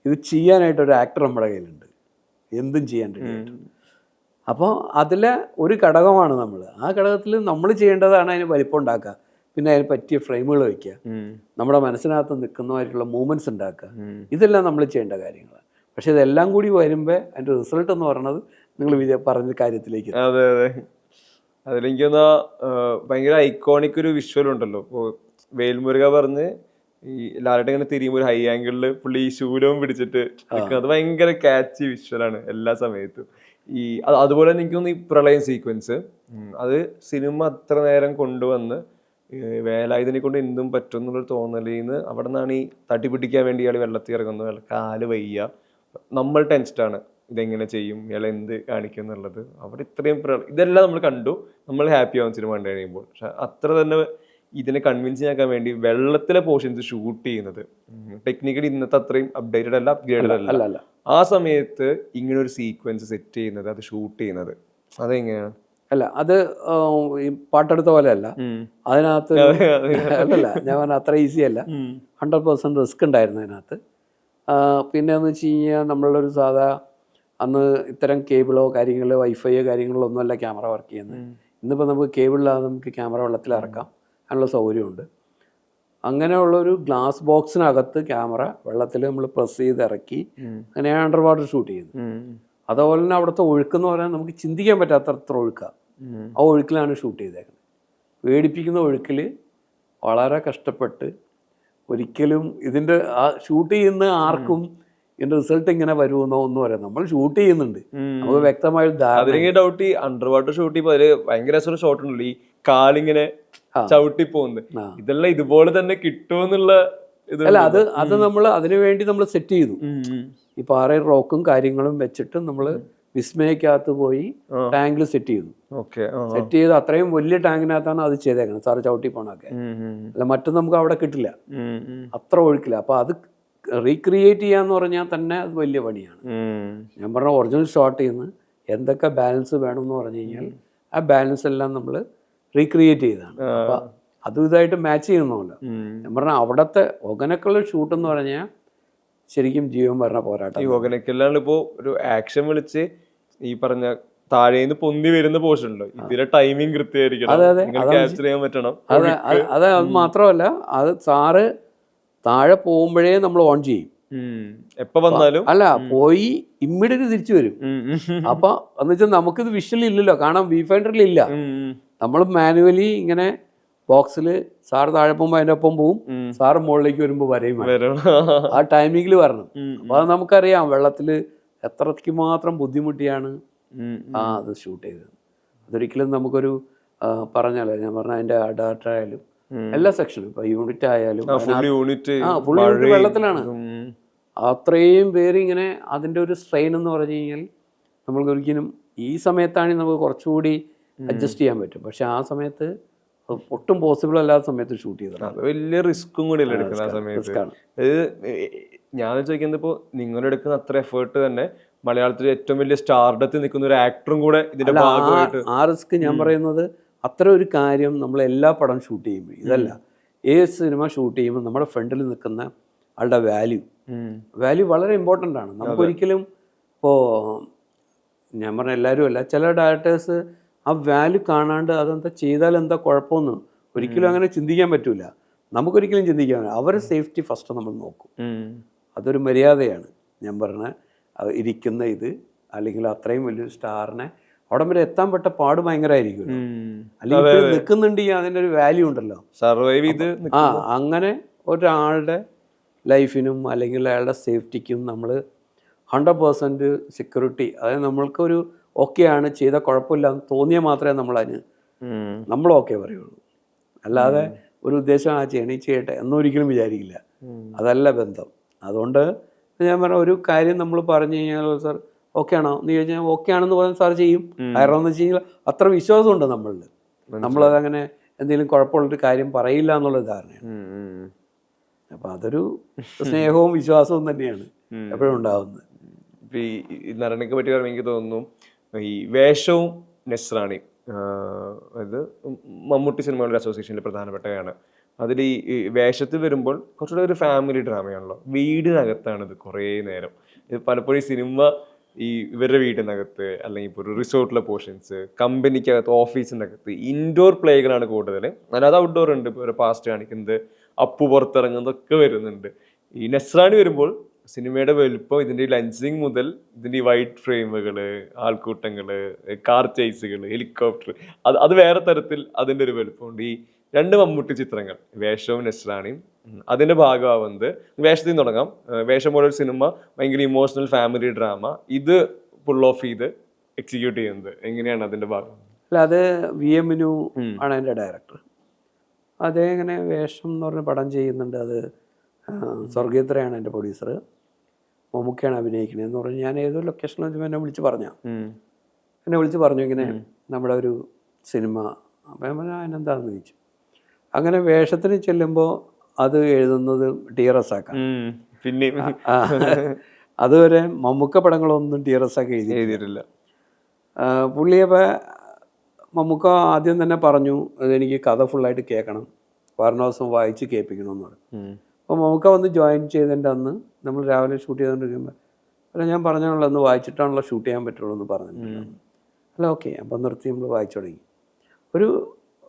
[SPEAKER 1] ഇത് ചെയ്യാനായിട്ടൊരു ആക്ടർ നമ്മുടെ കയ്യിലുണ്ട്, എന്തും ചെയ്യാൻ വേണ്ടിയിട്ട്. അപ്പോൾ അതിലെ ഒരു ഘടകമാണ് നമ്മൾ. ആ ഘടകത്തിൽ നമ്മൾ ചെയ്യേണ്ടതാണ് അതിന് വലിപ്പം ഉണ്ടാക്കുക, പിന്നെ അതിന് പറ്റിയ ഫ്രെയിമുകൾ വയ്ക്കുക, നമ്മുടെ മനസ്സിനകത്ത് നിൽക്കുന്നതായിട്ടുള്ള മൂവ്മെൻറ്റ്സ് ഉണ്ടാക്കുക. ഇതെല്ലാം നമ്മൾ ചെയ്യേണ്ട കാര്യങ്ങൾ. പക്ഷെ ഇതെല്ലാം കൂടി വരുമ്പോൾ അതിൻ്റെ റിസൾട്ട് എന്ന് പറയുന്നത് നിങ്ങൾ പറഞ്ഞ കാര്യത്തിലേക്ക്.
[SPEAKER 2] അതെ അതെ, അതിലെനിക്ക് തോന്നാ ഭയങ്കര ഐക്കോണിക് ഒരു വിഷ്വൽ ഉണ്ടല്ലോ. ഇപ്പോൾ വേൽമുരുക പറഞ്ഞ് ഈ ലാലേട്ടൻ ഇങ്ങനെ തിരിയുമ്പോൾ ഒരു ഹൈ ആംഗിളിൽ പുള്ളി ഈ ശൂലവും പിടിച്ചിട്ട് നിൽക്കുന്നത് ഭയങ്കര ക്യാച്ചി വിഷ്വലാണ് എല്ലാ സമയത്തും. ഈ അതുപോലെ തന്നെ എനിക്ക് തോന്നുന്നു ഈ പ്രളയം സീക്വൻസ്, അത് സിനിമ അത്ര നേരം കൊണ്ടുവന്ന് വേലായുധനെ കൊണ്ട് എന്തും പറ്റും എന്നുള്ളൊരു തോന്നലിൽ നിന്ന് അവിടെ നിന്നാണ് ഈ തട്ടിപ്പിടിക്കാൻ വേണ്ടി ഇയാൾ വെള്ളത്തിൽ ഇറങ്ങുന്നത്. കാല് വയ്യ, നമ്മൾ ടെൻസ്ഡാണ്, ഇതെങ്ങനെ ചെയ്യും, ഇയാൾ എന്ത് കാണിക്കും എന്നുള്ളത്. അവിടെ ഇത്രയും ഇതെല്ലാം നമ്മൾ കണ്ടു, നമ്മൾ ഹാപ്പി ആവും സിനിമ കണ്ടു കഴിയുമ്പോൾ. പക്ഷെ അത്ര തന്നെ ഇതിനെ കൺവിൻസ് ചെയ്യാൻ വേണ്ടി വെള്ളത്തിലെ പോർഷൻസ് ഷൂട്ട് ചെയ്യുന്നത് ടെക്നിക്കലി ഇന്നത്തെ അത്രയും അപ്ഡേറ്റഡ് അല്ല, അപ്ഗ്രേഡഡ് അല്ല. ആ സമയത്ത് ഇങ്ങനെ ഒരു സീക്വൻസ് സെറ്റ് ചെയ്യുന്നത്, അത് ഷൂട്ട് ചെയ്യുന്നത് അതെങ്ങനെയാണ്?
[SPEAKER 1] അല്ല, അത് ഈ പാട്ടെടുത്ത പോലെ അല്ല. അതിനകത്ത് അല്ലല്ല, ഞാൻ പറഞ്ഞ അത്ര ഈസി അല്ല. 100% റിസ്ക് ഉണ്ടായിരുന്നു അതിനകത്ത്. പിന്നെ എന്ന് വെച്ച് കഴിഞ്ഞാൽ നമ്മളൊരു സാധാ അന്ന് ഇത്തരം കേബിളോ കാര്യങ്ങളോ വൈഫൈയോ കാര്യങ്ങളോ ഒന്നുമല്ല ക്യാമറ വർക്ക് ചെയ്യുന്നത്. ഇന്നിപ്പോൾ നമുക്ക് കേബിളില്ലാതെ നമുക്ക് ക്യാമറ വെള്ളത്തിൽ ഇറക്കാം, അതിനുള്ള സൗകര്യമുണ്ട്. അങ്ങനെയുള്ളൊരു ഗ്ലാസ് ബോക്സിനകത്ത് ക്യാമറ വെള്ളത്തിൽ നമ്മൾ പ്രസ് ചെയ്ത് ഇറക്കി അങ്ങനെയാണ് അണ്ടർ വാട്ടർ ഷൂട്ട് ചെയ്യുന്നത്. അതുപോലെ തന്നെ അവിടുത്തെ ഒഴുക്കെന്ന് പറയാൻ നമുക്ക് ചിന്തിക്കാൻ പറ്റാത്തത്ര ഒഴുക്കാണ്. ആ ഒഴുക്കിലാണ് ഷൂട്ട് ചെയ്തേക്കുന്നത്. പേടിപ്പിക്കുന്ന ഒഴുക്കിൽ വളരെ കഷ്ടപ്പെട്ട്, ഒരിക്കലും ഇതിൻ്റെ ആ ഷൂട്ട് ചെയ്യുന്ന ആർക്കും ഇതിന്റെ റിസൾട്ട് ഇങ്ങനെ വരുമെന്നോ ഒന്നും പറയാം. നമ്മൾ ഷൂട്ട് ചെയ്യുന്നുണ്ട്, നമുക്ക് വ്യക്തമായ
[SPEAKER 2] ഡൗട്ട്. ഈ അണ്ടർ വാട്ടർ ഷൂട്ട് ചെയ്യുമ്പോൾ അതിൽ ഭയങ്കര രസമുള്ള ഷോട്ട് ഉണ്ടല്ലോ, ഈ കാലിങ്ങനെ ചവിട്ടി പോകുന്നത്. ഇതെല്ലാം ഇതുപോലെ തന്നെ കിട്ടുമെന്നുള്ള
[SPEAKER 1] അല്ല, അത് നമ്മൾ അതിനു വേണ്ടി നമ്മൾ സെറ്റ് ചെയ്തു. ഈ പാറയും റോക്കും കാര്യങ്ങളും വെച്ചിട്ട് നമ്മൾ വിസ്മയക്കകത്ത് പോയി ടാങ്കിൽ സെറ്റ് ചെയ്തു. സെറ്റ് ചെയ്ത് അത്രയും വലിയ ടാങ്കിനകത്താണ് അത് ചെയ്തേക്കുന്നത്, സാറ് ചവിട്ടി പോണൊക്കെ. അല്ല, മറ്റും നമുക്ക് അവിടെ കിട്ടില്ല, അത്ര ഒഴുക്കില്ല. അപ്പൊ അത് റീക്രിയേറ്റ് ചെയ്യാന്ന് പറഞ്ഞാൽ തന്നെ അത് വലിയ പണിയാണ്. ഞാൻ പറഞ്ഞ ഒറിജിനൽ ഷോട്ട് ചെയ്യുന്ന എന്തൊക്കെ ബാലൻസ് വേണമെന്ന് പറഞ്ഞു കഴിഞ്ഞാൽ ആ ബാലൻസ് എല്ലാം നമ്മൾ റീക്രിയേറ്റ് ചെയ്തതാണ്. അപ്പൊ അതും ഇതായിട്ട് മാച്ച് ചെയ്യുന്നല്ലോ. ഞാൻ പറഞ്ഞാൽ അവിടത്തെ ഒകനക്കുള്ള ഷൂട്ട് എന്ന് പറഞ്ഞാൽ ശരിക്കും ജീവൻ പറഞ്ഞ പോരാട്ടം.
[SPEAKER 2] ഈ ഒകനക്കെല്ലാം ഇപ്പോ ഒരു ആക്ഷൻ വിളിച്ച് ഈ പറഞ്ഞ താഴേന്ന് പൊന്തി വരുന്ന പോർഷൻ ഉണ്ടോ, ഇതിലെ ടൈമിങ് കൃത്യമായിരിക്കണം, ക്യാപ്ചർ ചെയ്യാൻ പറ്റണം.
[SPEAKER 1] അത് മാത്രമല്ല, അത് സാറ് താഴെ പോകുമ്പോഴേ നമ്മൾ ഓൺ ചെയ്യും.
[SPEAKER 2] എപ്പോ വന്നാലും
[SPEAKER 1] അല്ല, പോയി ഇമ്മീഡിയറ്റ് തിരിച്ചു വരും. അപ്പൊ എന്ന് വെച്ചാൽ നമുക്കിത് വിഷ്വൽ ഇല്ലല്ലോ, കാണാൻ വ്യൂ ഫൈൻഡറിൽ ഇല്ല. നമ്മൾ മാനുവലി ഇങ്ങനെ ബോക്സിൽ സാറ് താഴെ പോകുമ്പോൾ അതിൻ്റെ ഒപ്പം പോവും, സാറ് മുകളിലേക്ക് വരുമ്പോൾ വരെയും ആ ടൈമിങ്ങിൽ വരണം. അപ്പൊ അത് നമുക്കറിയാം വെള്ളത്തിൽ എത്രയ്ക്ക് മാത്രം ബുദ്ധിമുട്ടിയാണ് അത് ഷൂട്ട് ചെയ്തത്. അതൊരിക്കലും നമുക്കൊരു പറഞ്ഞല്ലോ, ഞാൻ പറഞ്ഞ അതിന്റെ ഡയറക്ടർ ആയാലും എല്ലാ സെക്ഷനും, ഇപ്പൊ യൂണിറ്റ് ആയാലും ഫുൾ യൂണിറ്റ് വെള്ളത്തിലാണ്. അത്രയും പേര് ഇങ്ങനെ അതിന്റെ ഒരു സ്ട്രെയിൻ എന്ന് പറഞ്ഞു കഴിഞ്ഞാൽ നമ്മൾക്ക് ഒരിക്കലും ഈ സമയത്താണെങ്കിൽ നമുക്ക് കുറച്ചുകൂടി അഡ്ജസ്റ്റ് ചെയ്യാൻ പറ്റും. പക്ഷെ ആ സമയത്ത് ഒട്ടും പോസിബിൾ അല്ലാത്ത സമയത്ത് ഷൂട്ട് ചെയ്തതാണ്.
[SPEAKER 2] വലിയ റിസ്ക്കും കൂടി അല്ലേ എടുക്കുന്ന ആ സമയത്ത്. ഞാൻ ചോദിക്കുന്നത്, ഇപ്പോൾ നിങ്ങളെടുക്കുന്ന അത്ര എഫേർട്ട് തന്നെ മലയാളത്തിലെ ഏറ്റവും വലിയ സ്റ്റാർഡത്തിൽ നിൽക്കുന്ന ഒരു ആക്ടറും കൂടെ ഇതിന്റെ ഭാഗമായിട്ട്.
[SPEAKER 1] ആ റിസ്ക് ഞാൻ പറയുന്നത് അത്ര ഒരു കാര്യം നമ്മൾ എല്ലാ പടം ഷൂട്ട് ചെയ്യുമ്പോൾ ഇതല്ല. ഏത് സിനിമ ഷൂട്ട് ചെയ്യുമ്പോൾ നമ്മുടെ ഫ്രണ്ടിൽ നിൽക്കുന്ന ആളുടെ വാല്യൂ വളരെ ഇമ്പോർട്ടൻ്റ് ആണ്. നമുക്കൊരിക്കലും ഇപ്പോൾ ഞാൻ പറഞ്ഞ എല്ലാവരും അല്ല, ചില ഡയറക്ടേഴ്സ് ആ വാല്യൂ കാണാണ്ട് അതെന്താ ചെയ്താൽ എന്താ കുഴപ്പമൊന്നും ഒരിക്കലും അങ്ങനെ ചിന്തിക്കാൻ പറ്റൂല. നമുക്കൊരിക്കലും ചിന്തിക്കാൻ പറ്റില്ല. അവരുടെ സേഫ്റ്റി ഫസ്റ്റ് നമ്മൾ നോക്കും. അതൊരു മര്യാദയാണ്. ഞാൻ പറഞ്ഞ ഇരിക്കുന്ന ഇത് അല്ലെങ്കിൽ അത്രയും വലിയൊരു സ്റ്റാറിനെ അവിടെ വരെ എത്താൻ പെട്ട പാട് ഭയങ്കരമായിരിക്കും. അല്ലെങ്കിൽ നിൽക്കുന്നുണ്ടെങ്കിൽ അതിൻ്റെ ഒരു വാല്യൂ ഉണ്ടല്ലോ,
[SPEAKER 2] സർവൈവ് ചെയ്ത്.
[SPEAKER 1] അങ്ങനെ ഒരാളുടെ ലൈഫിനും അല്ലെങ്കിൽ അയാളുടെ സേഫ്റ്റിക്കും നമ്മൾ 100% സെക്യൂരിറ്റി, അതായത് നമ്മൾക്കൊരു ഓക്കെയാണ്, ചെയ്ത കുഴപ്പമില്ല എന്ന് തോന്നിയാൽ മാത്രമേ നമ്മൾ ഓക്കെ പറയുള്ളൂ. അല്ലാതെ ഒരു ഉദ്ദേശം ചെയ്യട്ടെ എന്നൊരിക്കലും വിചാരിക്കില്ല. അതല്ല ബന്ധം. അതുകൊണ്ട് ഞാൻ പറഞ്ഞ ഒരു കാര്യം നമ്മൾ പറഞ്ഞു കഴിഞ്ഞാൽ സാർ ഓക്കെ ആണോ എന്ന് ചോദിച്ചാൽ ഓക്കെ ആണെന്ന് പറഞ്ഞാൽ സാർ ചെയ്യും. കാരണം എന്ന് വെച്ച് കഴിഞ്ഞാൽ അത്ര വിശ്വാസമുണ്ട് നമ്മളിൽ. നമ്മളതങ്ങനെ എന്തെങ്കിലും കുഴപ്പമുള്ളൊരു കാര്യം പറയില്ല എന്നുള്ള ധാരണയാണ്. അപ്പം അതൊരു സ്നേഹവും വിശ്വാസവും തന്നെയാണ് എപ്പോഴും ഉണ്ടാകുന്നത്.
[SPEAKER 2] ഈ നരനൊക്കെ പറ്റി പറയുമ്പോൾ എനിക്ക് തോന്നുന്നു ഈ വേഷവും നസ്രാണി, അത് മമ്മൂട്ടി സിനിമകളുടെ അസോസിയേഷനിൽ പ്രധാനപ്പെട്ടതാണ്. അതിൽ ഈ വേഷത്തിൽ വരുമ്പോൾ കുറച്ചുകൂടെ ഒരു ഫാമിലി ഡ്രാമയാണല്ലോ. വീടിനകത്താണിത് കുറേ നേരം. ഇത് പലപ്പോഴും ഈ സിനിമ ഇവരുടെ വീടിനകത്ത് അല്ലെങ്കിൽ ഇപ്പോൾ ഒരു റിസോർട്ടിലെ പോർഷൻസ്, കമ്പനിക്കകത്ത്, ഓഫീസിൻ്റെ അകത്ത്, ഇൻഡോർ പ്ലേകളാണ് കൂടുതൽ. അല്ലാതെ ഔട്ട്ഡോർ ഉണ്ട്. ഇപ്പോൾ ഒരു പാസ്റ്റ് കാണിക്കുന്നത്, അപ്പു പുറത്തിറങ്ങുന്നതൊക്കെ വരുന്നുണ്ട്. ഈ നസ്രാണി വരുമ്പോൾ സിനിമയുടെ വലുപ്പം, ഇതിൻ്റെ ലെൻസിങ് മുതൽ ഇതിൻ്റെ ഈ വൈറ്റ് ഫ്രെയിമുകൾ, ആൾക്കൂട്ടങ്ങൾ, കാർ ചേസുകൾ, ഹെലികോപ്റ്റർ, അത് വേറെ തരത്തിൽ അതിൻ്റെ ഒരു വലുപ്പമുണ്ട്. ഈ 2 മമ്മൂട്ടി ചിത്രങ്ങൾ, വേഷവും നസ്രാണിയും, അതിൻ്റെ ഭാഗമാവുന്നത് വേഷത്തിൽ നിന്ന് തുടങ്ങാം. വേഷം പോലെ ഒരു സിനിമ ഭയങ്കര ഇമോഷണൽ ഫാമിലി ഡ്രാമ, ഇത് പുൾ ഓഫ് ചെയ്ത് എക്സിക്യൂട്ട് ചെയ്യുന്നത് എങ്ങനെയാണ് അതിൻ്റെ ഭാഗം?
[SPEAKER 1] അല്ല, അത് VM Minu ആണ് എൻ്റെ ഡയറക്ടർ. അതേ ഇങ്ങനെ വേഷം എന്ന് പറഞ്ഞ പടം ചെയ്യുന്നുണ്ട്. അത് സ്വർഗീത്രയാണ് എൻ്റെ പ്രൊഡ്യൂസർ. മമ്മൂക്കയാണ് അഭിനയിക്കുന്നത് എന്ന് പറഞ്ഞ് ഞാൻ ഏതോ ലൊക്കേഷനിൽ വെച്ച് എന്നെ വിളിച്ച് പറഞ്ഞു ഇങ്ങനെ നമ്മുടെ ഒരു സിനിമ. അപ്പം ഞാൻ പറഞ്ഞു അതിനെന്താണെന്ന് ചോദിച്ചു. അങ്ങനെ വേഷത്തിന് ചെല്ലുമ്പോൾ അത് എഴുതുന്നത് TRS ആക്കാണ്.
[SPEAKER 2] പിന്നെ
[SPEAKER 1] അതുവരെ മമ്മൂക്ക പടങ്ങളൊന്നും TRS ആക്കി എഴുതിയിട്ടില്ല. പുള്ളിയപ്പോൾ മമ്മൂക്ക ആദ്യം തന്നെ പറഞ്ഞു അതെനിക്ക് കഥ ഫുള്ളായിട്ട് കേൾക്കണം, വാരണാസം വായിച്ച് കേൾപ്പിക്കണമെന്ന് പറഞ്ഞു. അപ്പോൾ മമ്മൂക്ക വന്ന് ജോയിൻ ചെയ്തതിൻ്റെ അന്ന് നമ്മൾ രാവിലെ ഷൂട്ട് ചെയ്തുകൊണ്ടിരിക്കുമ്പോൾ അല്ല ഞാൻ പറഞ്ഞാണല്ലോ ഒന്ന് വായിച്ചിട്ടാണല്ലോ ഷൂട്ട് ചെയ്യാൻ പറ്റുള്ളൂ എന്ന് പറഞ്ഞിട്ടുണ്ടല്ലോ. അല്ല ഓക്കെ. അപ്പം നിർത്തി നമ്മൾ വായിച്ചു തുടങ്ങി. ഒരു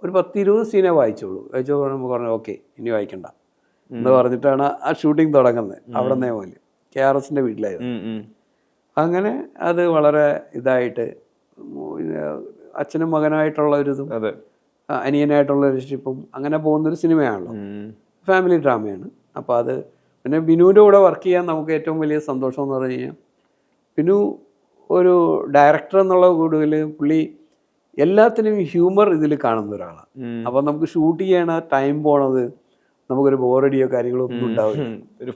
[SPEAKER 1] 10-20 സീനേ വായിച്ചോളൂ. വായിച്ചപ്പോൾ പറഞ്ഞു ഓക്കെ ഇനി വായിക്കണ്ട എന്ന് പറഞ്ഞിട്ടാണ് ആ ഷൂട്ടിംഗ് തുടങ്ങുന്നത്. അവിടെ നിന്നേ പോലെ KRSൻ്റെ വീട്ടിലായിരുന്നു. അങ്ങനെ അത് വളരെ ഇതായിട്ട് അച്ഛനും മകനായിട്ടുള്ള ഒരിതും അനിയനായിട്ടുള്ള റിലേഷൻഷിപ്പും അങ്ങനെ പോകുന്നൊരു സിനിമയാണല്ലോ, ഫാമിലി ഡ്രാമയാണ്. അപ്പോൾ അത് പിന്നെ ബിനുവിൻ്റെ കൂടെ വർക്ക് ചെയ്യാൻ നമുക്ക് ഏറ്റവും വലിയ സന്തോഷം എന്ന് പറഞ്ഞു കഴിഞ്ഞാൽ ബിനു ഒരു ഡയറക്ടർ എന്നുള്ള കൂടുതൽ പുള്ളി എല്ലാത്തിനും ഹ്യൂമർ ഇതിൽ കാണുന്ന ഒരാളാണ്. അപ്പം നമുക്ക് ഷൂട്ട് ചെയ്യണ ടൈം പോണത് നമുക്കൊരു ബോറടിയോ കാര്യങ്ങളോ ഒന്നും ഉണ്ടാവില്ല.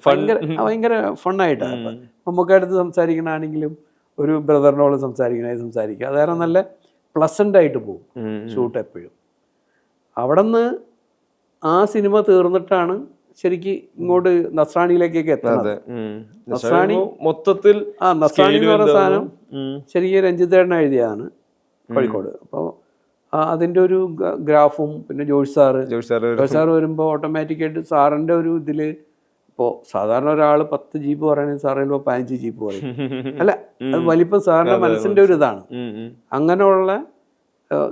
[SPEAKER 1] ഭയങ്കര ഫണ്ണായിട്ടാണ്. അപ്പം നമുക്കടുത്ത് സംസാരിക്കണമെങ്കിലും ഒരു ബ്രദറിനോട് സംസാരിക്കുക. അതായത് നല്ല പ്ലസൻ്റായിട്ട് പോകും ഷൂട്ട് എപ്പോഴും. അവിടെ നിന്ന് ആ സിനിമ തീർന്നിട്ടാണ് ശരിക്ക് ഇങ്ങോട്ട് നസ്രാണിയിലേക്കൊക്കെ എത്തുന്നത്. നസ്രാണി മൊത്തത്തിൽ നസ്രാണി എന്ന് പറയുന്ന സാധനം ശരിക്കും രഞ്ജിത്തേട്ടൻ എഴുതിയതാണ് കോഴിക്കോട്. അപ്പോൾ അതിൻ്റെ ഒരു ഗ്രാഫും പിന്നെ ജോഷ് സാറ് വരുമ്പോൾ ഓട്ടോമാറ്റിക്കായിട്ട് സാറിൻ്റെ ഒരു ഇതിൽ ഇപ്പോൾ സാധാരണ ഒരാൾ 10 ജീപ്പ് പറയുകയാണെങ്കിൽ സാറ് ചിലപ്പോൾ 15 ജീപ്പ് പറയും. അല്ല, അത് വലിപ്പം സാറിൻ്റെ മനസ്സിൻ്റെ ഒരു ഇതാണ്. അങ്ങനെയുള്ള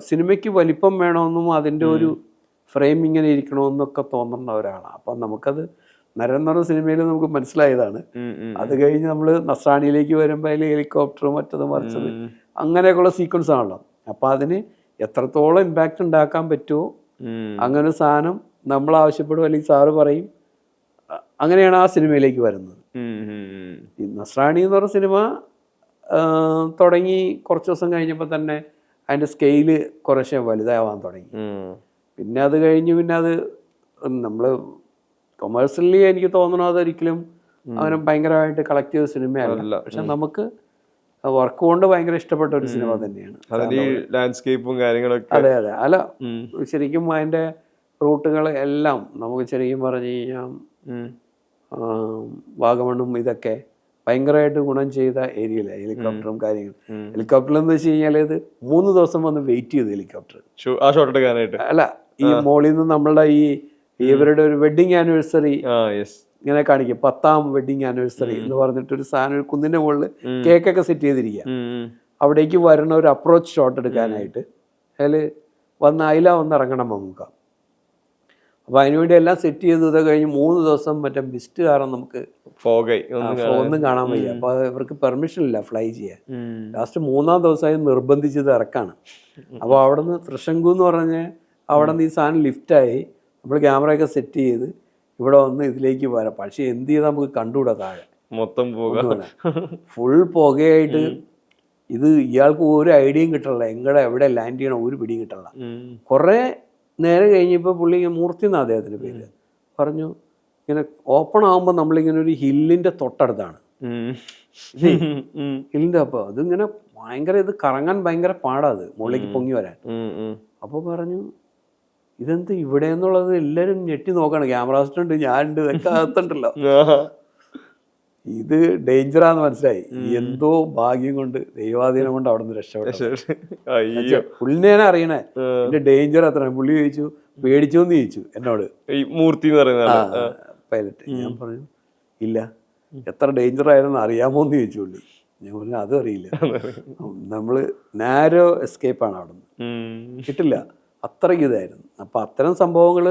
[SPEAKER 1] സിനിമയ്ക്ക് വലിപ്പം വേണമെന്നും അതിൻ്റെ ഒരു ഫ്രെയിം ഇങ്ങനെ ഇരിക്കണമെന്നൊക്കെ തോന്നുന്ന ഒരാളാണ്. അപ്പം നമുക്കത് നരൻ എന്ന് പറഞ്ഞ സിനിമയിൽ നമുക്ക് മനസ്സിലായതാണ്. അത് കഴിഞ്ഞ് നമ്മൾ നസ്രാണിയിലേക്ക് വരുമ്പോൾ അതിൽ ഹെലികോപ്റ്ററും മറ്റത് മറിച്ചത് അങ്ങനെയൊക്കെയുള്ള സീക്വൻസ് ആണല്ലോ. അപ്പം അതിന് എത്രത്തോളം ഇമ്പാക്റ്റ് ഉണ്ടാക്കാൻ പറ്റുമോ അങ്ങനെ സാധനം നമ്മൾ ആവശ്യപ്പെടും, അല്ലെങ്കിൽ സാറ് പറയും. അങ്ങനെയാണ് ആ സിനിമയിലേക്ക് വരുന്നത്. ഈ നസ്രാണി എന്ന് പറഞ്ഞ സിനിമ തുടങ്ങി കുറച്ച് ദിവസം കഴിഞ്ഞപ്പോൾ തന്നെ അതിൻ്റെ സ്കെയില് കുറേശ്ശെ വലുതാവാൻ തുടങ്ങി. പിന്നെ അത് കഴിഞ്ഞ് പിന്നെ അത് നമ്മൾ കൊമേഴ്സ്യലി എനിക്ക് തോന്നണു അതൊരിക്കലും അങ്ങനെ ഭയങ്കരമായിട്ട് കളക്ട് ചെയ്ത സിനിമയല്ല. പക്ഷെ നമുക്ക് വർക്ക് കൊണ്ട് ഭയങ്കര ഇഷ്ടപ്പെട്ട ഒരു സിനിമ തന്നെയാണ്.
[SPEAKER 2] ലാൻഡ്സ്കേപ്പും കാര്യങ്ങളൊക്കെ
[SPEAKER 1] അതെ. അല്ല, ശരിക്കും അതിൻ്റെ റൂട്ടുകൾ എല്ലാം നമുക്ക് ശരിക്കും പറഞ്ഞു കഴിഞ്ഞാൽ വാഗമണ്ണും ഇതൊക്കെ ഭയങ്കരമായിട്ട് ഗുണം ചെയ്ത ഏരിയയിലെ ഹെലികോപ്റ്ററും കാര്യങ്ങളും. ഹെലികോപ്റ്ററിൽ എന്ന് വെച്ച് കഴിഞ്ഞാൽ ഇത് 3 ദിവസം വന്ന് വെയിറ്റ് ചെയ്ത് ഹെലികോപ്റ്റർ
[SPEAKER 2] ആ ഷോട്ട് എടുക്കാനായിട്ട്.
[SPEAKER 1] അല്ല, ഈ മോളിൽ നിന്ന് നമ്മളുടെ ഈ ഇവരുടെ ഒരു വെഡിങ് ആനിവേഴ്സറി
[SPEAKER 2] യെസ്
[SPEAKER 1] ഇങ്ങനെ കാണിക്കും, 10ാം വെഡിങ് ആനിവേഴ്സറി എന്ന് പറഞ്ഞിട്ടൊരു സാധനം, ഒരു കുന്നിൻ്റെ മുകളിൽ കേക്കൊക്കെ സെറ്റ് ചെയ്തിരിക്കുക. അവിടേക്ക് വരുന്ന ഒരു അപ്രോച്ച് ഷോട്ട് എടുക്കാനായിട്ട് അതിൽ അതിലാ വന്ന് ഇറങ്ങണം മമ്മൂക്ക. അപ്പോൾ അതിനുവേണ്ടി എല്ലാം സെറ്റ് ചെയ്ത് ഇത് കഴിഞ്ഞ് 3 ദിവസം മറ്റേ മിസ്റ്റ് കാരണം നമുക്ക് ഒന്നും കാണാൻ വയ്യ. അപ്പോൾ ഇവർക്ക് പെർമിഷൻ ഇല്ല ഫ്ലൈ ചെയ്യാൻ. ലാസ്റ്റ് 3ാം ദിവസമായി നിർബന്ധിച്ചത് ഇറക്കാണ്. അപ്പോൾ അവിടെ നിന്ന് തൃശങ്കു എന്ന് പറഞ്ഞ് അവിടെ നിന്ന് ഈ സാധനം ലിഫ്റ്റായി നമ്മൾ ക്യാമറയൊക്കെ സെറ്റ് ചെയ്ത് ഇവിടെ വന്ന് ഇതിലേക്ക് വരാം. പക്ഷേ എന്ത് ചെയ്താൽ നമുക്ക് കണ്ടുകൂടാ, താഴെ
[SPEAKER 2] മൊത്തം
[SPEAKER 1] ഫുൾ പുകയായിട്ട്. ഇത് ഇയാൾക്ക് ഒരു ഐഡിയയും കിട്ടണില്ല, എവിടെ ലാൻഡ് ചെയ്യണം ഒരു പിടിയും കിട്ടണില്ല. കുറേ നേരം കഴിഞ്ഞപ്പോൾ പുള്ളി ഇങ്ങനെ മൂർത്തി എന്നാണ് അദ്ദേഹത്തിൻ്റെ പേര് പറഞ്ഞു, ഇങ്ങനെ ഓപ്പൺ ആകുമ്പോൾ നമ്മളിങ്ങനെ ഒരു ഹില്ലിൻ്റെ തൊട്ടടുത്താണ് ഹില്ലിൻ്റെ. അപ്പോൾ അതിങ്ങനെ ഭയങ്കര ഇത് കറങ്ങാൻ ഭയങ്കര പാടാത് മുകളിലേക്ക് പൊങ്ങി വരാൻ. അപ്പോൾ പറഞ്ഞു ഇതെന്ത് ഇവിടെ എന്നുള്ളത് എല്ലാവരും ഞെട്ടി നോക്കണം, ക്യാമറ അസിസ്റ്റന്റ് ഞാനുണ്ട്, ഇതൊക്കെ അകത്തുണ്ടല്ലോ. ഇത് ഡേഞ്ചറാന്ന് മനസ്സിലായി. എന്തോ ഭാഗ്യം കൊണ്ട് ദൈവാധീനം കൊണ്ട് അവിടെ നിന്ന് രക്ഷപ്പെട്ടു. പുള്ളിനെ ഞാൻ അറിയണേ എന്റെ ഡേഞ്ചർ എത്ര. പുള്ളി ചോദിച്ചു പേടിച്ചോ എന്ന് ചോദിച്ചു എന്നോട്,
[SPEAKER 2] മൂർത്തി
[SPEAKER 1] പൈലറ്റ്. ഞാൻ പറഞ്ഞു ഇല്ല, എത്ര ഡേഞ്ചർ ആയിരുന്നു അറിയാമോ എന്ന് ചോദിച്ചു പുള്ളി. ഞാൻ പറഞ്ഞു അതും അറിയില്ല. നമ്മള് നാരോ എസ്കേപ്പാണ് അവിടെ നിന്ന്, കിട്ടില്ല, അത്രയ്ക്ക് ഇതായിരുന്നു. അപ്പം അത്തരം സംഭവങ്ങൾ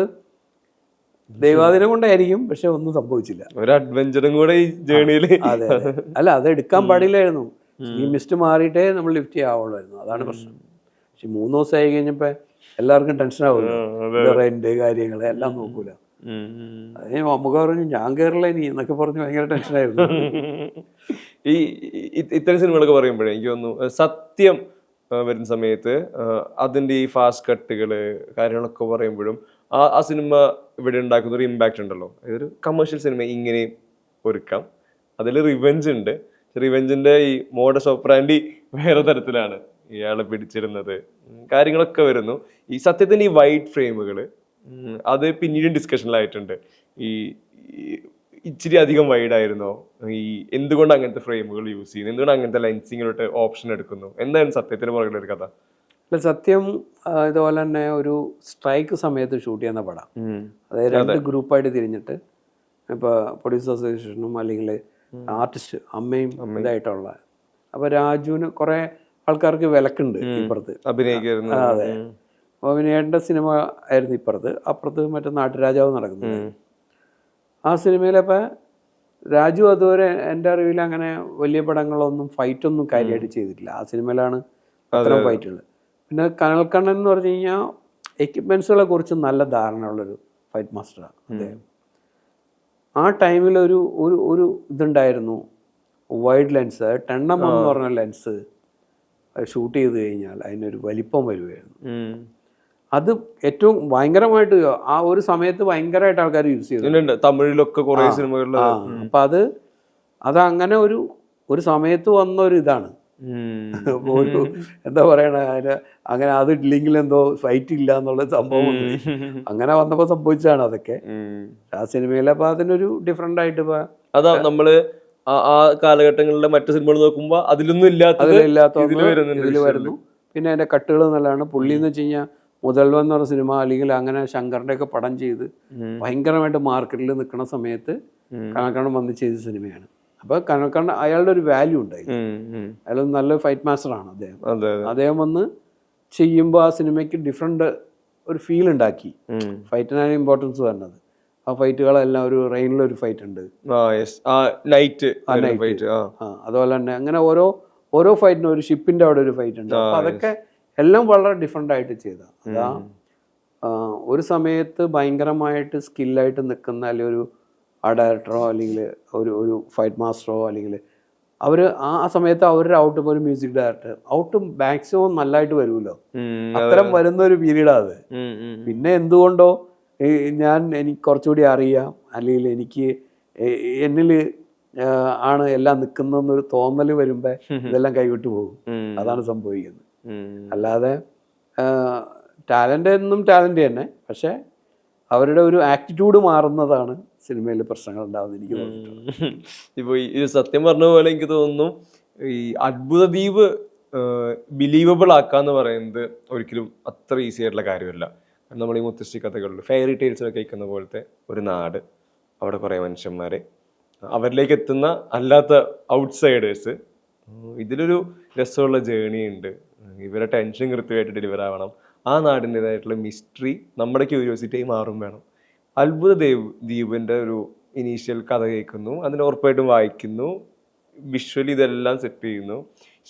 [SPEAKER 1] ദൈവാധീനം കൊണ്ടായിരിക്കും, പക്ഷെ ഒന്നും സംഭവിച്ചില്ല.
[SPEAKER 2] ഒരു അഡ്വഞ്ചറും കൂടെ ഈ ജേണിയിൽ.
[SPEAKER 1] അതെ അല്ല, അത് എടുക്കാൻ പാടില്ലായിരുന്നു. ഈ മിസ്റ്റ് മാറിയിട്ടേ നമ്മൾ ലിഫ്റ്റ് ചെയ്യാവുള്ളായിരുന്നു, അതാണ് പ്രശ്നം. പക്ഷെ 3 ദിവസമായി കഴിഞ്ഞപ്പോൾ എല്ലാവർക്കും ടെൻഷൻ ആവുമല്ലോ, റെന്റ് കാര്യങ്ങൾ എല്ലാം നോക്കൂല. അതിന് നമുക്ക് പറഞ്ഞു ഞാൻ കയറില്ല ഇനി എന്നൊക്കെ പറഞ്ഞ് ഭയങ്കര ടെൻഷനായിരുന്നു.
[SPEAKER 2] ഈ ഇത്തരം സിനിമകളൊക്കെ പറയുമ്പോഴേ എനിക്ക് തോന്നുന്നു സത്യം വരുന്ന സമയത്ത് അതിൻ്റെ ഈ ഫാസ്റ്റ് കട്ടുകൾ കാര്യങ്ങളൊക്കെ പറയുമ്പോഴും ആ സിനിമ ഇവിടെ ഉണ്ടാക്കുന്ന ഒരു ഇമ്പാക്റ്റ് ഉണ്ടല്ലോ. ഇതൊരു കമേഴ്ഷ്യൽ സിനിമ ഇങ്ങനെ ഒരുക്കാം, അതിൽ റിവെഞ്ച് ഉണ്ട്. റിവെഞ്ചിൻ്റെ ഈ മോഡസ് ഓപ്പറാൻഡി വേറെ തരത്തിലാണ് ഇയാളെ പിടിച്ചിരുന്നത്, കാര്യങ്ങളൊക്കെ വരുന്നു. ഈ സത്യത്തിന് ഈ വൈഡ് ഫ്രെയിമുകൾ അത് പിന്നീടും ഡിസ്കഷനിലായിട്ടുണ്ട്. ഈ ഇച്ചിരി അധികം വൈഡായിരുന്നോ, ഈ എന്തുകൊണ്ട് അങ്ങനത്തെ ഫ്രെയിമുകൾ യൂസ് ചെയ്യുന്നു, എന്തുകൊണ്ട് അങ്ങനത്തെ ലെൻസിങ്ങിലോട്ട് ഓപ്ഷൻ എടുക്കുന്നു, എന്താണ് സത്യത്തിന് പുറകിലെ ഒരു കഥ?
[SPEAKER 1] അല്ല, സത്യം ഇതുപോലെ തന്നെ ഒരു സ്ട്രൈക്ക് സമയത്ത് ഷൂട്ട് ചെയ്യുന്ന പടം. അതായത് 2 ഗ്രൂപ്പായിട്ട് തിരിഞ്ഞിട്ട്, ഇപ്പോൾ പ്രൊഡ്യൂസർ അസോസിയേഷനും അല്ലെങ്കിൽ ആർട്ടിസ്റ്റ് അമ്മയും ഇതായിട്ടുള്ള. അപ്പോൾ രാജുവിന് കുറേ ആൾക്കാർക്ക് വിലക്കുണ്ട് ഇപ്പുറത്ത്
[SPEAKER 2] അഭിനയിക്കുന്നു.
[SPEAKER 1] അതെ, അപ്പോൾ അഭിനയേണ്ട സിനിമ ആയിരുന്നു ഇപ്പുറത്ത്. അപ്പുറത്ത് മറ്റേ നാട്ടുരാജാവ് നടക്കുന്നത്. ആ സിനിമയിലപ്പോൾ രാജു അതുവരെ എൻ്റെ അറിവിൽ അങ്ങനെ വലിയ പടങ്ങളൊന്നും ഫൈറ്റൊന്നും കാര്യമായിട്ട് ചെയ്തിട്ടില്ല. ആ സിനിമയിലാണ് അത്തരം ഫൈറ്റുകൾ. പിന്നെ കനൽക്കണ്ണൻ എന്ന് പറഞ്ഞു കഴിഞ്ഞാൽ എക്യുപ്മെൻസുകളെ കുറിച്ച് നല്ല ധാരണയുള്ളൊരു ഫൈറ്റ് മാസ്റ്ററാണ് അദ്ദേഹം. ആ ടൈമിൽ ഒരു ഒരു ഇതുണ്ടായിരുന്നു, വൈഡ് ലെൻസ് 10mm എന്ന് പറഞ്ഞ ലെൻസ് ഷൂട്ട് ചെയ്ത് കഴിഞ്ഞാൽ അതിനൊരു വലിപ്പം വരുമായിരുന്നു. അത് ഏറ്റവും ഭയങ്കരമായിട്ട് ആ ഒരു സമയത്ത് ഭയങ്കരമായിട്ട് ആൾക്കാർ യൂസ് ചെയ്തു,
[SPEAKER 2] തമിഴിലൊക്കെ കുറേ സിനിമകളിൽ.
[SPEAKER 1] അപ്പം അതങ്ങനെ ഒരു സമയത്ത് വന്നൊരു ഇതാണ്. ഒരു എന്താ പറയണ, അങ്ങനെ അത് ഇല്ലെങ്കിൽ എന്തോ ഫൈറ്റ് ഇല്ല എന്നുള്ള സംഭവം അങ്ങനെ വന്നപ്പോൾ സംഭവിച്ചതാണ് അതൊക്കെ ആ സിനിമയിൽ. അപ്പം അതിനൊരു ഡിഫറെൻ്റ് ആയിട്ട്
[SPEAKER 2] അതാ നമ്മള് ആ കാലഘട്ടങ്ങളിലെ മറ്റു സിനിമകൾ നോക്കുമ്പോൾ അതിലൊന്നും ഇല്ലാത്ത
[SPEAKER 1] ഇതിൽ വരുന്നു. പിന്നെ അതിൻ്റെ കട്ടുകൾ നല്ലതാണ്. പുള്ളി എന്ന് വെച്ച് കഴിഞ്ഞാൽ മുതൽവൻ എന്ന് പറഞ്ഞ സിനിമ അല്ലെങ്കിൽ അങ്ങനെ ശങ്കറിൻ്റെ ഒക്കെ പടം ചെയ്ത് ഭയങ്കരമായിട്ട് മാർക്കറ്റിൽ നിൽക്കുന്ന സമയത്ത് കനൽക്കണ്ണൻ വന്ന് ചെയ്ത സിനിമയാണ്. അപ്പോൾ കനൽക്കണ്ണൻ അയാളുടെ ഒരു വാല്യൂ ഉണ്ടായി. അയാൾ നല്ലൊരു ഫൈറ്റ് മാസ്റ്ററാണ് അദ്ദേഹം. അദ്ദേഹം വന്ന് ചെയ്യുമ്പോൾ ആ സിനിമയ്ക്ക് ഡിഫറെൻ്റ് ഒരു ഫീൽ ഉണ്ടാക്കി. ഫൈറ്റിനാണ് ഇമ്പോർട്ടൻസ് വരുന്നത്. ആ ഫൈറ്റുകളെല്ലാം ഒരു റെയിനിലൊരു ഫൈറ്റ് ഉണ്ട്, അതുപോലെ തന്നെ അങ്ങനെ ഓരോ ഫൈറ്റിനും ഒരു ഷിപ്പിൻ്റെ അവിടെ ഒരു ഫൈറ്റ് ഉണ്ട്. അപ്പോൾ അതൊക്കെ എല്ലാം വളരെ ഡിഫറെൻ്റ് ആയിട്ട് ചെയ്ത. അതാ ഒരു സമയത്ത് ഭയങ്കരമായിട്ട് സ്കില്ലായിട്ട് നിൽക്കുന്ന അല്ലെങ്കിൽ ഒരു ഡയറക്ടറോ അല്ലെങ്കിൽ ഒരു ഫൈറ്റ് മാസ്റ്ററോ അല്ലെങ്കിൽ അവർ ആ സമയത്ത് അവരുടെ ഔട്ട്, ഇപ്പോൾ ഒരു മ്യൂസിക് ഡയറക്ടർ ഔട്ട് മാക്സിമം നല്ലതായിട്ട് വരുമല്ലോ, അത്തരം വരുന്ന ഒരു പീരീഡാണ് അത്. പിന്നെ എന്തുകൊണ്ടോ എനിക്ക് കുറച്ചുകൂടി അറിയാം അല്ലെങ്കിൽ എനിക്ക് എന്നിൽ ആണ് എല്ലാം നിൽക്കുന്നതെന്നൊരു തോന്നൽ വരുമ്പോൾ ഇതെല്ലാം കൈവിട്ടു പോകും. അതാണ് സംഭവിക്കുന്നത്. അല്ലാതെ ടാലൻ്റ് എന്നും ടാലൻ്റ് തന്നെ, പക്ഷേ അവരുടെ ഒരു ആറ്റിറ്റ്യൂഡ് മാറുന്നതാണ് സിനിമയിൽ പ്രശ്നങ്ങൾ ഉണ്ടാവുന്നത് എനിക്ക് തോന്നുന്നു.
[SPEAKER 2] ഇപ്പോൾ ഈ സത്യം പറഞ്ഞ പോലെ എനിക്ക് തോന്നുന്നു ഈ അത്ഭുത ദ്വീപ് ബിലീവബിൾ ആക്കാന്ന് പറയുന്നത് ഒരിക്കലും അത്ര ഈസി ആയിട്ടുള്ള കാര്യമല്ല. നമ്മൾ ഈ മുത്തശ്ശി കഥകളിൽ ഫെയറി ടെയിൽസിലൊക്കെ കേൾക്കുന്ന പോലത്തെ ഒരു നാട്, അവിടെ കുറേ മനുഷ്യന്മാരെ അവരിലേക്ക് എത്തുന്ന അല്ലാത്ത ഔട്ട്സൈഡേഴ്സ്. ഇതിലൊരു രസമുള്ള ജേണി ഉണ്ട്. ഇവരെ ടെൻഷൻ കൃത്യമായിട്ട് ഡെലിവർ ആവണം. ആ നാടിൻ്റെതായിട്ടുള്ള മിസ്റ്ററി നമ്മുടെ ക്യൂരിയോസിറ്റിയായി മാറും വേണം. അത്ഭുത ദ്വീപിൻ്റെ ഒരു ഇനീഷ്യൽ കഥ കേൾക്കുന്നു, അതിന് ഉറപ്പായിട്ടും വായിക്കുന്നു, വിഷ്വലി ഇതെല്ലാം സെറ്റ് ചെയ്യുന്നു,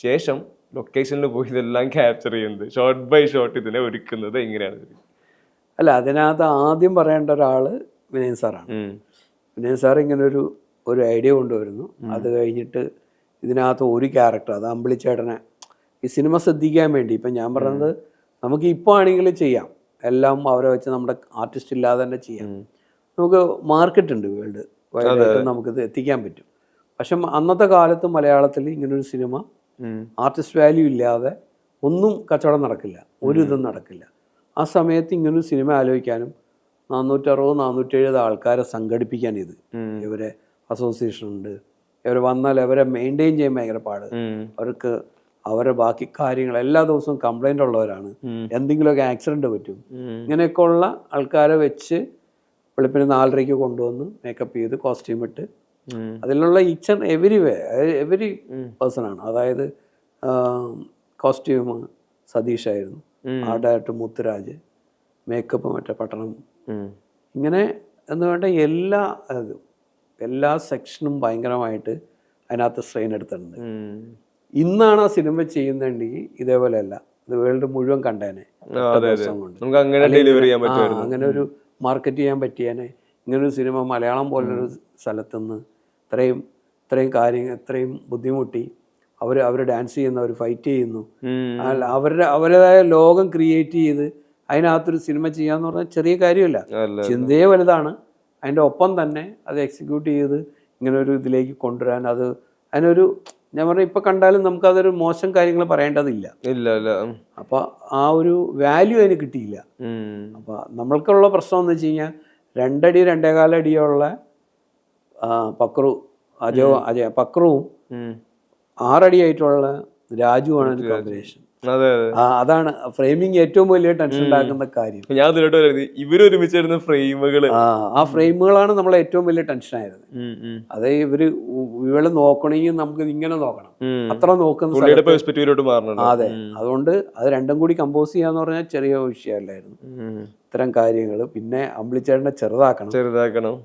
[SPEAKER 2] ശേഷം ലൊക്കേഷനിൽ പോയി ഇതെല്ലാം ക്യാപ്ചർ ചെയ്യുന്നത്, ഷോട്ട് ബൈ ഷോട്ട് ഇതിനെ ഒരുക്കുന്നത് എങ്ങനെയാണ്?
[SPEAKER 1] അല്ല, അതിനകത്ത് ആദ്യം പറയേണ്ട ഒരാൾ വിനയൻ സാറാണ്. വിനയൻ സാർ ഇങ്ങനെ ഒരു ഐഡിയ കൊണ്ടുവരുന്നു. അത് കഴിഞ്ഞിട്ട് ഇതിനകത്ത് ഒരു ക്യാരക്ടർ, അത് അമ്പിളിച്ചേട്ടനെ ഈ സിനിമ ശ്രദ്ധിക്കാൻ വേണ്ടി, ഇപ്പം ഞാൻ പറയുന്നത് നമുക്ക് ഇപ്പോൾ ആണെങ്കിൽ ചെയ്യാം, എല്ലാം അവരെ വെച്ച് നമ്മുടെ ആർട്ടിസ്റ്റ് ഇല്ലാതെ തന്നെ ചെയ്യാം. നമുക്ക് മാർക്കറ്റ് ഉണ്ട്, വേൾഡ് വൈഡായിട്ട് നമുക്കിത് എത്തിക്കാൻ പറ്റും. പക്ഷെ അന്നത്തെ കാലത്ത് മലയാളത്തിൽ ഇങ്ങനൊരു സിനിമ ആർട്ടിസ്റ്റ് വാല്യൂ ഇല്ലാതെ ഒന്നും കച്ചവടം നടക്കില്ല, ഒരു ഇതും നടക്കില്ല. ആ സമയത്ത് ഇങ്ങനൊരു സിനിമ ആലോചിക്കാനും 460-470 ആൾക്കാരെ സംഘടിപ്പിക്കാൻ ഇവരെ അസോസിയേഷൻ ഉണ്ട്. ഇവർ വന്നാൽ അവരെ മെയിൻറ്റെയിൻ ചെയ്യാൻ ഭയങ്കര പാട്. അവർക്ക് അവരെ ബാക്കി കാര്യങ്ങൾ എല്ലാ ദിവസവും കംപ്ലൈൻ്റ് ഉള്ളവരാണ്, എന്തെങ്കിലുമൊക്കെ ആക്സിഡൻറ്റ് പറ്റും. ഇങ്ങനെയൊക്കെ ഉള്ള ആൾക്കാരെ വെച്ച് വെളുപ്പിന് 4:30 കൊണ്ടുവന്ന് മേക്കപ്പ് ചെയ്ത് കോസ്റ്റ്യൂം ഇട്ട് അതിലുള്ള ഈച്ച് ആൻഡ് എവരി പേഴ്സണാണ്. അതായത് കോസ്റ്റ്യൂം സതീഷായിരുന്നു, ആർട്ടായിട്ട് മുത്തുരാജ്, മേക്കപ്പ് മറ്റേ പട്ടണം, ഇങ്ങനെ എന്ന് വേണ്ട എല്ലാ സെക്ഷനും ഭയങ്കരമായിട്ട് അതിനകത്ത് സ്ട്രെയിൻ എടുത്തിട്ടുണ്ട്. ഇന്നാണ് ആ സിനിമ ചെയ്യുന്നുണ്ടെങ്കിൽ ഇതേപോലെയല്ല, ഇത് വേൾഡ് മുഴുവൻ കണ്ടേനെ ദിവസം കൊണ്ട്. അങ്ങനെ ഒരു മാർക്കറ്റ് ചെയ്യാൻ പറ്റിയേനെ. ഇങ്ങനൊരു സിനിമ മലയാളം പോലൊരു സ്ഥലത്തുനിന്ന് ഇത്രയും കാര്യങ്ങൾ, ഇത്രയും ബുദ്ധിമുട്ടി അവർ ഡാൻസ് ചെയ്യുന്നു, അവർ ഫൈറ്റ് ചെയ്യുന്നു, അവരുടേതായ ലോകം ക്രിയേറ്റ് ചെയ്ത് അതിനകത്തൊരു സിനിമ ചെയ്യാന്ന് പറഞ്ഞാൽ ചെറിയ കാര്യമല്ല, ചിന്തയെ വലുതാണ്. അതിൻ്റെ ഒപ്പം തന്നെ അത് എക്സിക്യൂട്ട് ചെയ്ത് ഇങ്ങനൊരു ഇതിലേക്ക് കൊണ്ടുവരാൻ, അതിനൊരു ഞാൻ പറഞ്ഞ ഇപ്പം കണ്ടാലും നമുക്കതൊരു മോശം കാര്യങ്ങൾ പറയേണ്ടതില്ല. അപ്പം ആ ഒരു വാല്യൂ അതിന് കിട്ടിയില്ല. അപ്പം നമ്മൾക്കുള്ള പ്രശ്നം എന്ന് വെച്ച് കഴിഞ്ഞാൽ 2 അടി 2.25 അടിയുള്ള പക്രുവും 6 അടിയായിട്ടുള്ള രാജുവാണ് ഒരു കോമ്പിനേഷൻ. അതാണ് ഫ്രെയിമിങ് ഏറ്റവും വലിയ ടെൻഷൻ ഉണ്ടാക്കുന്ന കാര്യം.
[SPEAKER 2] ഞാൻ ഇവരൊരുമിച്ചിരുന്ന ഫ്രെയിമുകൾ,
[SPEAKER 1] ആ ഫ്രെയിമുകളാണ് നമ്മളെ ഏറ്റവും വലിയ ടെൻഷനായത്. അത് ഇവള് നോക്കണമെങ്കിൽ നമുക്ക് ഇങ്ങനെ നോക്കണം, അത്ര നോക്കുന്ന. അതെ, അതുകൊണ്ട് അത് രണ്ടും കൂടി കമ്പോസ് ചെയ്യാന്ന് പറഞ്ഞാൽ ചെറിയ വിഷയമല്ലായിരുന്നു. ഇത്തരം കാര്യങ്ങൾ പിന്നെ അമ്പിളിച്ചേട്ടനെ ചെറുതാക്കണം.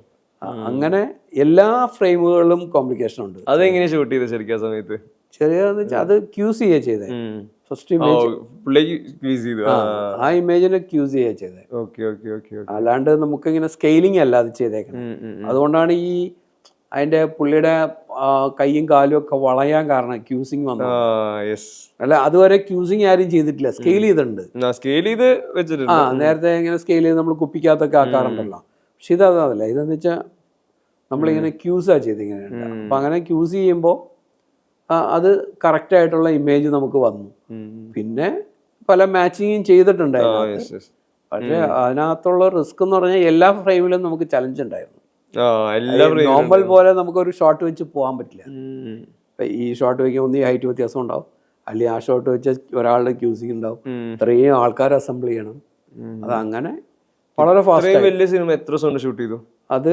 [SPEAKER 1] അങ്ങനെ എല്ലാ ഫ്രെയിമുകളിലും കോംപ്ലിക്കേഷൻ ഉണ്ട്.
[SPEAKER 2] അതെങ്ങനെ ഷൂട്ട് ചെയ്ത് ശരിക്കും ആ സമയത്ത്?
[SPEAKER 1] ചെറിയതെന്ന് വെച്ചാൽ അത് ക്യൂസ് ചെയ്യുക ചെയ്തേ. ഫസ്റ്റ് ഇമേജ് ആ ഇമേജിനെ ക്യൂസ് ചെയ്യുക ചെയ്തേ, അല്ലാണ്ട് നമുക്കിങ്ങനെ സ്കെയിലിംഗ് അല്ല അത് ചെയ്തേക്കണം. അതുകൊണ്ടാണ് ഈ അതിന്റെ പുള്ളിയുടെ കൈയും കാലും ഒക്കെ വളയാൻ കാരണം ക്യൂസിങ് വന്നു. അല്ല, അതുവരെ ക്യൂസിങ് ആരും ചെയ്തിട്ടില്ല, സ്കെയിൽ ചെയ്തിട്ടുണ്ട്. നേരത്തെ ഇങ്ങനെ സ്കെയിൽ ചെയ്ത് നമ്മൾ കുപ്പിക്കകത്തൊക്കെ ആക്കാറുണ്ടല്ലോ. പക്ഷെ ഇതല്ല, ഇതെന്ന് വെച്ചാൽ നമ്മളിങ്ങനെ ക്യൂസാ ചെയ്തിങ്ങനെ. അപ്പം അങ്ങനെ ക്യൂസ് ചെയ്യുമ്പോൾ അത് കറക്റ്റായിട്ടുള്ള ഇമേജ് നമുക്ക് വന്നു. പിന്നെ പല മാച്ചിങ്ങും ചെയ്തിട്ടുണ്ടായിരുന്നു. പക്ഷെ അതിനകത്തുള്ള റിസ്ക് എന്ന് പറഞ്ഞാൽ എല്ലാ ഫ്രെയിമിലും നമുക്ക് ചലഞ്ച് ഉണ്ടായിരുന്നു. നോർമൽ പോലെ നമുക്കൊരു ഷോട്ട് വെച്ച് പോകാൻ പറ്റില്ല. ഈ ഷോട്ട് വയ്ക്കുമ്പോൾ ഒന്നീ ഹൈറ്റ് വ്യത്യാസം ഉണ്ടാവും, അല്ലെങ്കിൽ ആ ഷോട്ട് വെച്ച് ഒരാളുടെ ക്യൂസിങ് ഉണ്ടാവും, ഇത്രയും ആൾക്കാർ അസംബിൾ ചെയ്യണം. അതങ്ങനെ വളരെ ഫാസ്റ്റ്.
[SPEAKER 2] വലിയ സിനിമ എത്ര ദിവസം ഷൂട്ട് ചെയ്തു? അത്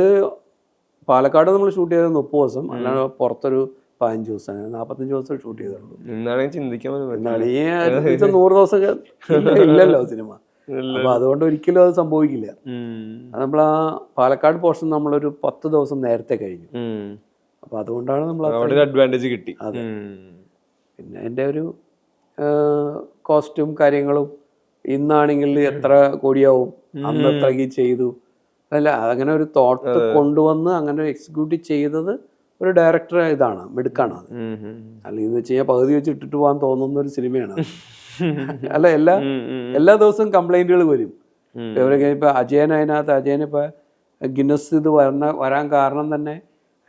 [SPEAKER 1] പാലക്കാട് നമ്മൾ ഷൂട്ട് ചെയ്തത് 30 ദിവസം, അല്ലാതെ പുറത്തൊരു 15 ദിവസം, 45 ദിവസം ഷൂട്ട് ചെയ്തിട്ടുള്ളൂ. 100 ദിവസം ഇല്ലല്ലോ സിനിമ. അപ്പൊ അതുകൊണ്ട് ഒരിക്കലും അത് സംഭവിക്കില്ല. അത് നമ്മൾ ആ പാലക്കാട് പോർഷൻ നമ്മളൊരു 10 ദിവസം നേരത്തെ കഴിഞ്ഞു. അപ്പൊ അതുകൊണ്ടാണ് നമ്മൾ
[SPEAKER 2] അഡ്വാൻറ്റേജ് കിട്ടി.
[SPEAKER 1] അതെ. പിന്നെ എൻ്റെ ഒരു കോസ്റ്റ്യൂം കാര്യങ്ങളും ഇന്നാണെങ്കിൽ എത്ര കോടിയാവും, അന്ന് എത്രക്ക് ചെയ്തു, അല്ല അങ്ങനെ ഒരു തോട്ട് കൊണ്ടുവന്ന് അങ്ങനെ എക്സിക്യൂട്ട് ചെയ്തത് ഒരു ഡയറക്ടർ ഇതാണ്, മിടുക്കാണ് അത്. അല്ലെങ്കിൽ എന്ന് വെച്ച് കഴിഞ്ഞാൽ പകുതി വെച്ച് ഇട്ടിട്ട് പോകാൻ തോന്നുന്ന ഒരു സിനിമയാണ്. അല്ല, എല്ലാ ദിവസവും കംപ്ലൈന്റുകൾ വരും. ഇപ്പൊ അജയനിപ്പോ ഗിന്നസ് ഇത് വരാൻ കാരണം തന്നെ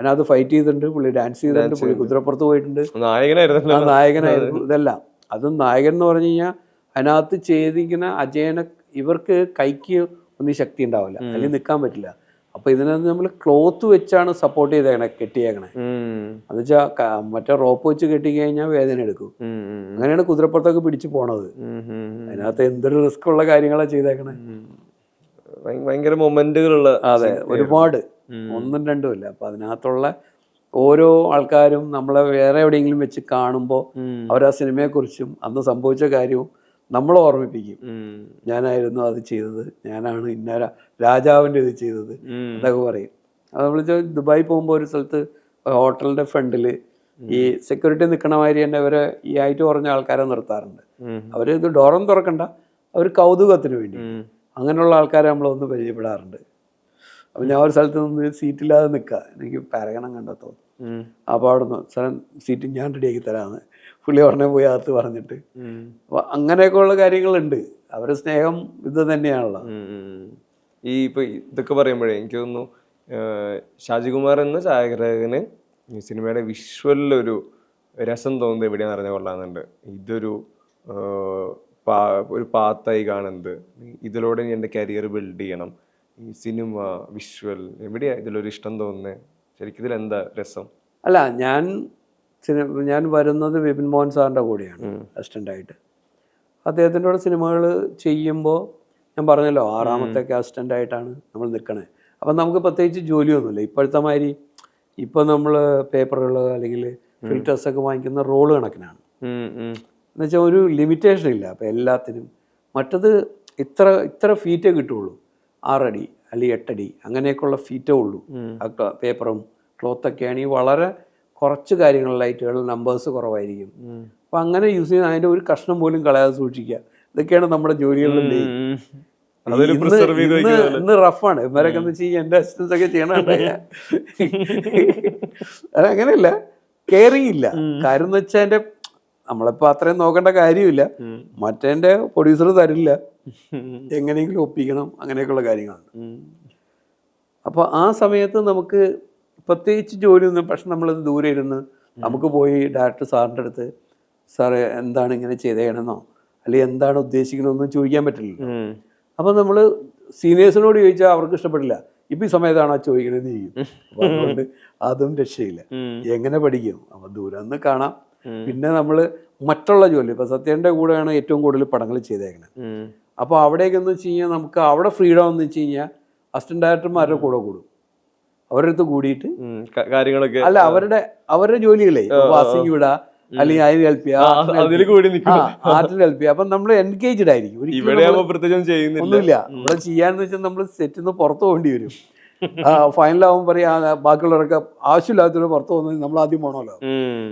[SPEAKER 1] അതിനകത്ത് ഫൈറ്റ് ചെയ്തിട്ടുണ്ട്, പുള്ളി ഡാൻസ് ചെയ്തിട്ടുണ്ട്, പുള്ളി കുതിരപ്പുറത്ത് പോയിട്ടുണ്ട്, നായകനായിരുന്നു. ഇതെല്ലാം അതും നായകൻ എന്ന് പറഞ്ഞു കഴിഞ്ഞാൽ അതിനകത്ത് ചെയ്തിരിക്കുന്ന അജയനെ ഇവർക്ക് കൈക്ക് ഒന്നും ശക്തി ഉണ്ടാവില്ല, അല്ലെങ്കിൽ നിൽക്കാൻ പറ്റില്ല. അപ്പൊ ഇതിനകത്ത് നമ്മൾ ക്ലോത്ത് വെച്ചാണ് സപ്പോർട്ട് ചെയ്തേക്കണേ, കെട്ടിയേക്കണേ. എന്ന് വെച്ചാൽ മറ്റേ റോപ്പ് വെച്ച് കെട്ടി കഴിഞ്ഞാൽ വേദന എടുക്കും. അങ്ങനെയാണ് കുതിരപ്പുറത്തൊക്കെ പിടിച്ചു പോണത്. അതിനകത്ത് എന്തൊരു റിസ്ക് ഉള്ള കാര്യങ്ങളാണ് ചെയ്തേക്കണേ.
[SPEAKER 2] ഭയങ്കര മൊമെന്റുകളുള്ള.
[SPEAKER 1] അതെ, ഒരുപാട്, ഒന്നും രണ്ടും ഇല്ല. അപ്പൊ അതിനകത്തുള്ള ഓരോ ആൾക്കാരും നമ്മളെ വേറെ എവിടെയെങ്കിലും വെച്ച് കാണുമ്പോൾ അവർ ആ സിനിമയെക്കുറിച്ചും അന്ന് സംഭവിച്ച കാര്യവും നമ്മളെ ഓർമ്മിപ്പിക്കും. ഞാനായിരുന്നു അത് ചെയ്തത്, ഞാനാണ് ഇന്ന രാജാവിൻ്റെ ഇത് ചെയ്തത് എന്നൊക്കെ പറയും. അത് നമ്മൾ ദുബായി പോകുമ്പോൾ ഒരു സ്ഥലത്ത് ഹോട്ടലിൻ്റെ ഫ്രണ്ടിൽ ഈ സെക്യൂരിറ്റി നിൽക്കണ മാതിരി തന്നെ അവരെ ഈ ആയിട്ട് കുറഞ്ഞ ആൾക്കാരെ നിർത്താറുണ്ട്. അവർ ഇത് ഡോറൊന്നും തുറക്കണ്ട, അവർ കൗതുകത്തിന് വേണ്ടി അങ്ങനെയുള്ള ആൾക്കാരെ നമ്മളൊന്ന് പരിചയപ്പെടാറുണ്ട്. അപ്പം ഞാൻ ഒരു സ്ഥലത്ത് നിന്ന് സീറ്റില്ലാതെ നിൽക്കുക, എനിക്ക് പാരഗണം കണ്ടെത്തോ. അപ്പോൾ അവിടെ നിന്ന് സ്ഥലം സീറ്റ് ഞാൻ റെഡിയാക്കി തരാമെന്ന് പുള്ളി ഉടനെ പോയി അകത്ത് പറഞ്ഞിട്ട്. അപ്പോൾ അങ്ങനെയൊക്കെയുള്ള കാര്യങ്ങളുണ്ട്. അവരുടെ സ്നേഹം ഇത് തന്നെയാണല്ലോ.
[SPEAKER 2] ഈ ഇപ്പൊ ഇതൊക്കെ പറയുമ്പോഴേ എനിക്ക് തോന്നുന്നു ഷാജികുമാർ എന്ന ഛായാഗ്രഹകന് ഈ സിനിമയുടെ വിഷ്വലിലൊരു രസം തോന്നുന്നത് എവിടെയാണെന്ന് അറിഞ്ഞാൽ കൊള്ളാമെന്നുണ്ട്. ഇതൊരു ഒരു പാത്തായി കാണുന്നത്, ഇതിലൂടെ എൻ്റെ കരിയർ ബിൽഡ് ചെയ്യണം, ഈ സിനിമ വിഷ്വൽ എവിടെയാ ഇതിലൊരു ഇഷ്ടം തോന്നുന്നത്? ശരിക്കും ഇതിലെന്താ രസം?
[SPEAKER 1] അല്ല, ഞാൻ വരുന്നത് വിപിൻ മോഹൻ സാറിൻ്റെ കൂടെയാണ് അസിസ്റ്റൻ്റായിട്ട്. അദ്ദേഹത്തിൻ്റെ കൂടെ സിനിമകൾ ചെയ്യുമ്പോൾ ഞാൻ പറഞ്ഞല്ലോ 6ാമത്തെ അസിസ്റ്റൻ്റായിട്ടാണ് നമ്മൾ നിൽക്കണേ. അപ്പം നമുക്ക് പ്രത്യേകിച്ച് ജോലിയൊന്നുമില്ല ഇപ്പോഴത്തെ മാതിരി. ഇപ്പോൾ നമ്മൾ പേപ്പറുകൾ അല്ലെങ്കിൽ ഫിൽറ്റേഴ്സൊക്കെ വാങ്ങിക്കുന്ന റോള് കണക്കിനാണ്. എന്നുവെച്ചാൽ ഒരു ലിമിറ്റേഷൻ ഇല്ല അപ്പം എല്ലാത്തിനും. മറ്റത് ഇത്ര ഫീറ്റേ കിട്ടുള്ളൂ, 6 അടി അല്ലെങ്കിൽ 8 അടി അങ്ങനെയൊക്കെയുള്ള ഫീറ്റേ ഉള്ളൂ. പേപ്പറും ക്ലോത്തൊക്കെയാണ് ഈ വളരെ കുറച്ച് കാര്യങ്ങൾ, ലൈറ്റുകൾ നമ്പേഴ്സ് കുറവായിരിക്കും. അപ്പം അങ്ങനെ യൂസ് ചെയ്യുന്ന അതിൻ്റെ ഒരു കഷ്ണം പോലും കളയാതെ സൂക്ഷിക്കുക, ഇതൊക്കെയാണ് നമ്മുടെ ജോലികളിൽ. ഇന്ന് റഫാണ് ഇവരൊക്കെ എന്ന് വെച്ച് കഴിഞ്ഞാൽ എൻ്റെ അസിസ്റ്റൻസ് ഒക്കെ ചെയ്യണുണ്ട്. അതങ്ങനെയല്ല, കെയറിങ് ഇല്ല. കാര്യം എന്ന് വെച്ചാൽ എൻ്റെ നമ്മളിപ്പോൾ അത്രയും നോക്കേണ്ട കാര്യമില്ല. മറ്റേൻ്റെ പ്രൊഡ്യൂസർ തരില്ല, എങ്ങനെയെങ്കിലും ഒപ്പിക്കണം, അങ്ങനെയൊക്കെയുള്ള കാര്യങ്ങളാണ്. അപ്പോൾ ആ സമയത്ത് നമുക്ക് പ്രത്യേകിച്ച് ജോലിയൊന്നും, പക്ഷെ നമ്മളത് ദൂരെ ഇരുന്ന് നമുക്ക് പോയി ഡയറക്ടർ സാറിൻ്റെ അടുത്ത് സാറേ എന്താണ് ഇങ്ങനെ ചെയ്തേക്കണമെന്നോ അല്ലെങ്കിൽ എന്താണ് ഉദ്ദേശിക്കണമെന്നോ ചോദിക്കാൻ പറ്റില്ലല്ലോ. അപ്പം നമ്മൾ സീനിയേഴ്സിനോട് ചോദിച്ചാൽ അവർക്ക് ഇഷ്ടപ്പെടില്ല. ഇപ്പം ഈ സമയത്താണ് ആ ചോദിക്കണമെന്ന് ചെയ്യും. അപ്പം അതുകൊണ്ട് അതും രക്ഷയില്ല, എങ്ങനെ പഠിക്കും? അപ്പം ദൂരം നിന്ന് കാണാം. പിന്നെ നമ്മൾ മറ്റുള്ള ജോലി, ഇപ്പം സത്യൻ്റെ കൂടെയാണ് ഏറ്റവും കൂടുതൽ പടങ്ങൾ ചെയ്തേക്കുന്നത്. അപ്പോൾ അവിടേക്കെന്ന് വെച്ച് കഴിഞ്ഞാൽ നമുക്ക് അവിടെ ഫ്രീഡം എന്ന് വെച്ച് കഴിഞ്ഞാൽ അസിസ്റ്റന്റ് ഡയറക്ടർമാരുടെ കൂടെ കൂടും. അവരുടെ അടുത്ത് കൂടിയിട്ട് കാര്യങ്ങളൊക്കെ അല്ല അവരുടെ ജോലികളെ വാസിങ് വിടുക അല്ലെങ്കിൽ അതിന് ഹെൽപ്പ് ചെയ്യുക, ആർട്ടിൽ ഹെൽപ്പ് ചെയ്യുക. അപ്പം നമ്മൾ എൻഗേജ്ഡ് ആയിരിക്കും. ഒന്നുമില്ല ഇവിടെ ചെയ്യാന്ന് വെച്ചാൽ നമ്മൾ സെറ്റിൽ നിന്ന് പുറത്ത് പോകേണ്ടി വരും. ഫൈനലാവും പറയാ ബാക്കിയുള്ളവരൊക്കെ ആവശ്യമില്ലാത്തവർ പുറത്ത് പോകുന്നത് നമ്മൾ ആദ്യം പോകണമല്ലോ.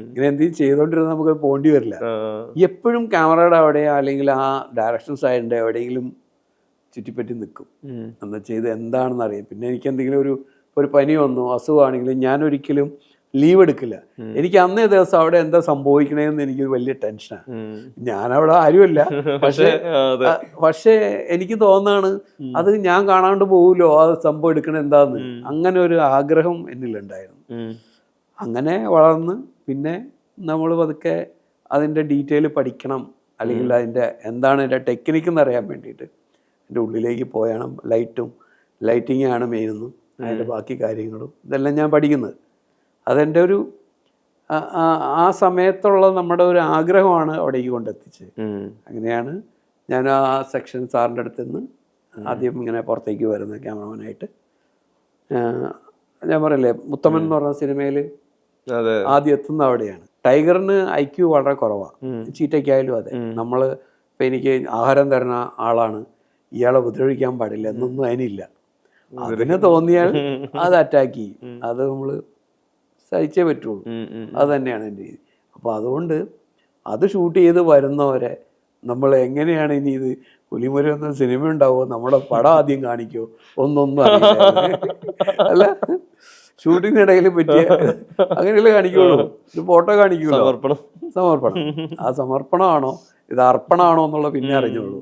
[SPEAKER 1] ഇങ്ങനെ എന്തെങ്കിലും ചെയ്തുകൊണ്ടിരുന്നാൽ നമുക്ക് പോകേണ്ടി വരില്ല. എപ്പോഴും ക്യാമറയുടെ അവിടെ അല്ലെങ്കിൽ ആ ഡയറക്ഷൻ സൈഡിൻ്റെ എവിടെയെങ്കിലും ചുറ്റിപ്പറ്റി നിൽക്കും. എന്താ ചെയ്ത് എന്താണെന്ന് അറിയാം. പിന്നെ എനിക്ക് എന്തെങ്കിലും ഒരു പനി വന്നു, അസുഖമാണെങ്കിലും ഞാൻ ഒരിക്കലും ലീവ് എടുക്കില്ല. എനിക്ക് അന്നേ ദിവസം അവിടെ എന്താ സംഭവിക്കണേന്ന് എനിക്ക് വലിയ ടെൻഷനാണ്. ഞാനവിടെ ആരുമല്ല, പക്ഷേ എനിക്ക് തോന്നാണ് അത് ഞാൻ കാണാണ്ട് പോവുമല്ലോ ആ സംഭവം എടുക്കണ എന്താന്ന്. അങ്ങനെ ഒരു ആഗ്രഹം എന്നിലുണ്ടായിരുന്നു. അങ്ങനെ വളർന്ന് പിന്നെ നമ്മൾ പതുക്കെ അതിൻ്റെ ഡീറ്റെയിൽ പഠിക്കണം, അല്ലെങ്കിൽ അതിൻ്റെ എന്താണ് എൻ്റെ ടെക്നിക്ക് എന്നറിയാൻ വേണ്ടിയിട്ട് എൻ്റെ ഉള്ളിലേക്ക് പോയണം. ലൈറ്റിംഗ് ആണ് മെയിനെന്നും അതിൻ്റെ ബാക്കി കാര്യങ്ങളും ഇതെല്ലാം ഞാൻ പഠിക്കുന്നത്. അതെൻ്റെ ഒരു ആ സമയത്തുള്ള നമ്മുടെ ഒരു ആഗ്രഹമാണ് അവിടേക്ക് കൊണ്ടെത്തിച്ചത്. അങ്ങനെയാണ് ഞാൻ ആ സെക്ഷൻ സാറിൻ്റെ അടുത്ത് നിന്ന് ആദ്യം ഇങ്ങനെ പുറത്തേക്ക് വരുന്നത് ക്യാമറമാനായിട്ട്. ഞാൻ പറയില്ലേ മുത്തമ്മൻ എന്ന് പറഞ്ഞ സിനിമയിൽ ആദ്യം എത്തുന്ന അവിടെയാണ്. ടൈഗറിന് IQ വളരെ കുറവാണ്, ചീറ്റയ്ക്കായാലും അതെ. നമ്മൾ ഇപ്പം എനിക്ക് ആഹാരം തരുന്ന ആളാണ്, ഇയാളെ ഉപദ്രവിക്കാൻ പാടില്ല എന്നൊന്നും അതിനില്ല. അതിന് തോന്നിയാൽ അത് അറ്റാക്ക് ചെയ്യും. അത് നമ്മൾ സഹിച്ചേ പറ്റുള്ളൂ. അത് തന്നെയാണ് എൻ്റെ രീതി. അപ്പോൾ അതുകൊണ്ട് അത് ഷൂട്ട് ചെയ്ത് വരുന്നവരെ നമ്മൾ എങ്ങനെയാണ് ഇനി ഇത് പുലിമുര എന്ന സിനിമ ഉണ്ടാവുമോ, നമ്മുടെ പടം ആദ്യം കാണിക്കുമോ ഒന്നൊന്നും അറിയില്ല. അല്ല, ഷൂട്ടിങ്ങിനിടയിൽ പറ്റിയ അങ്ങനെയല്ലേ കാണിക്കുള്ളൂ. ഇത് ഫോട്ടോ കാണിക്കുമല്ലോ, സമർപ്പണം. ആ സമർപ്പണമാണോ ഇത് അർപ്പണമാണോ എന്നുള്ള പിന്നെ അറിഞ്ഞോളൂ.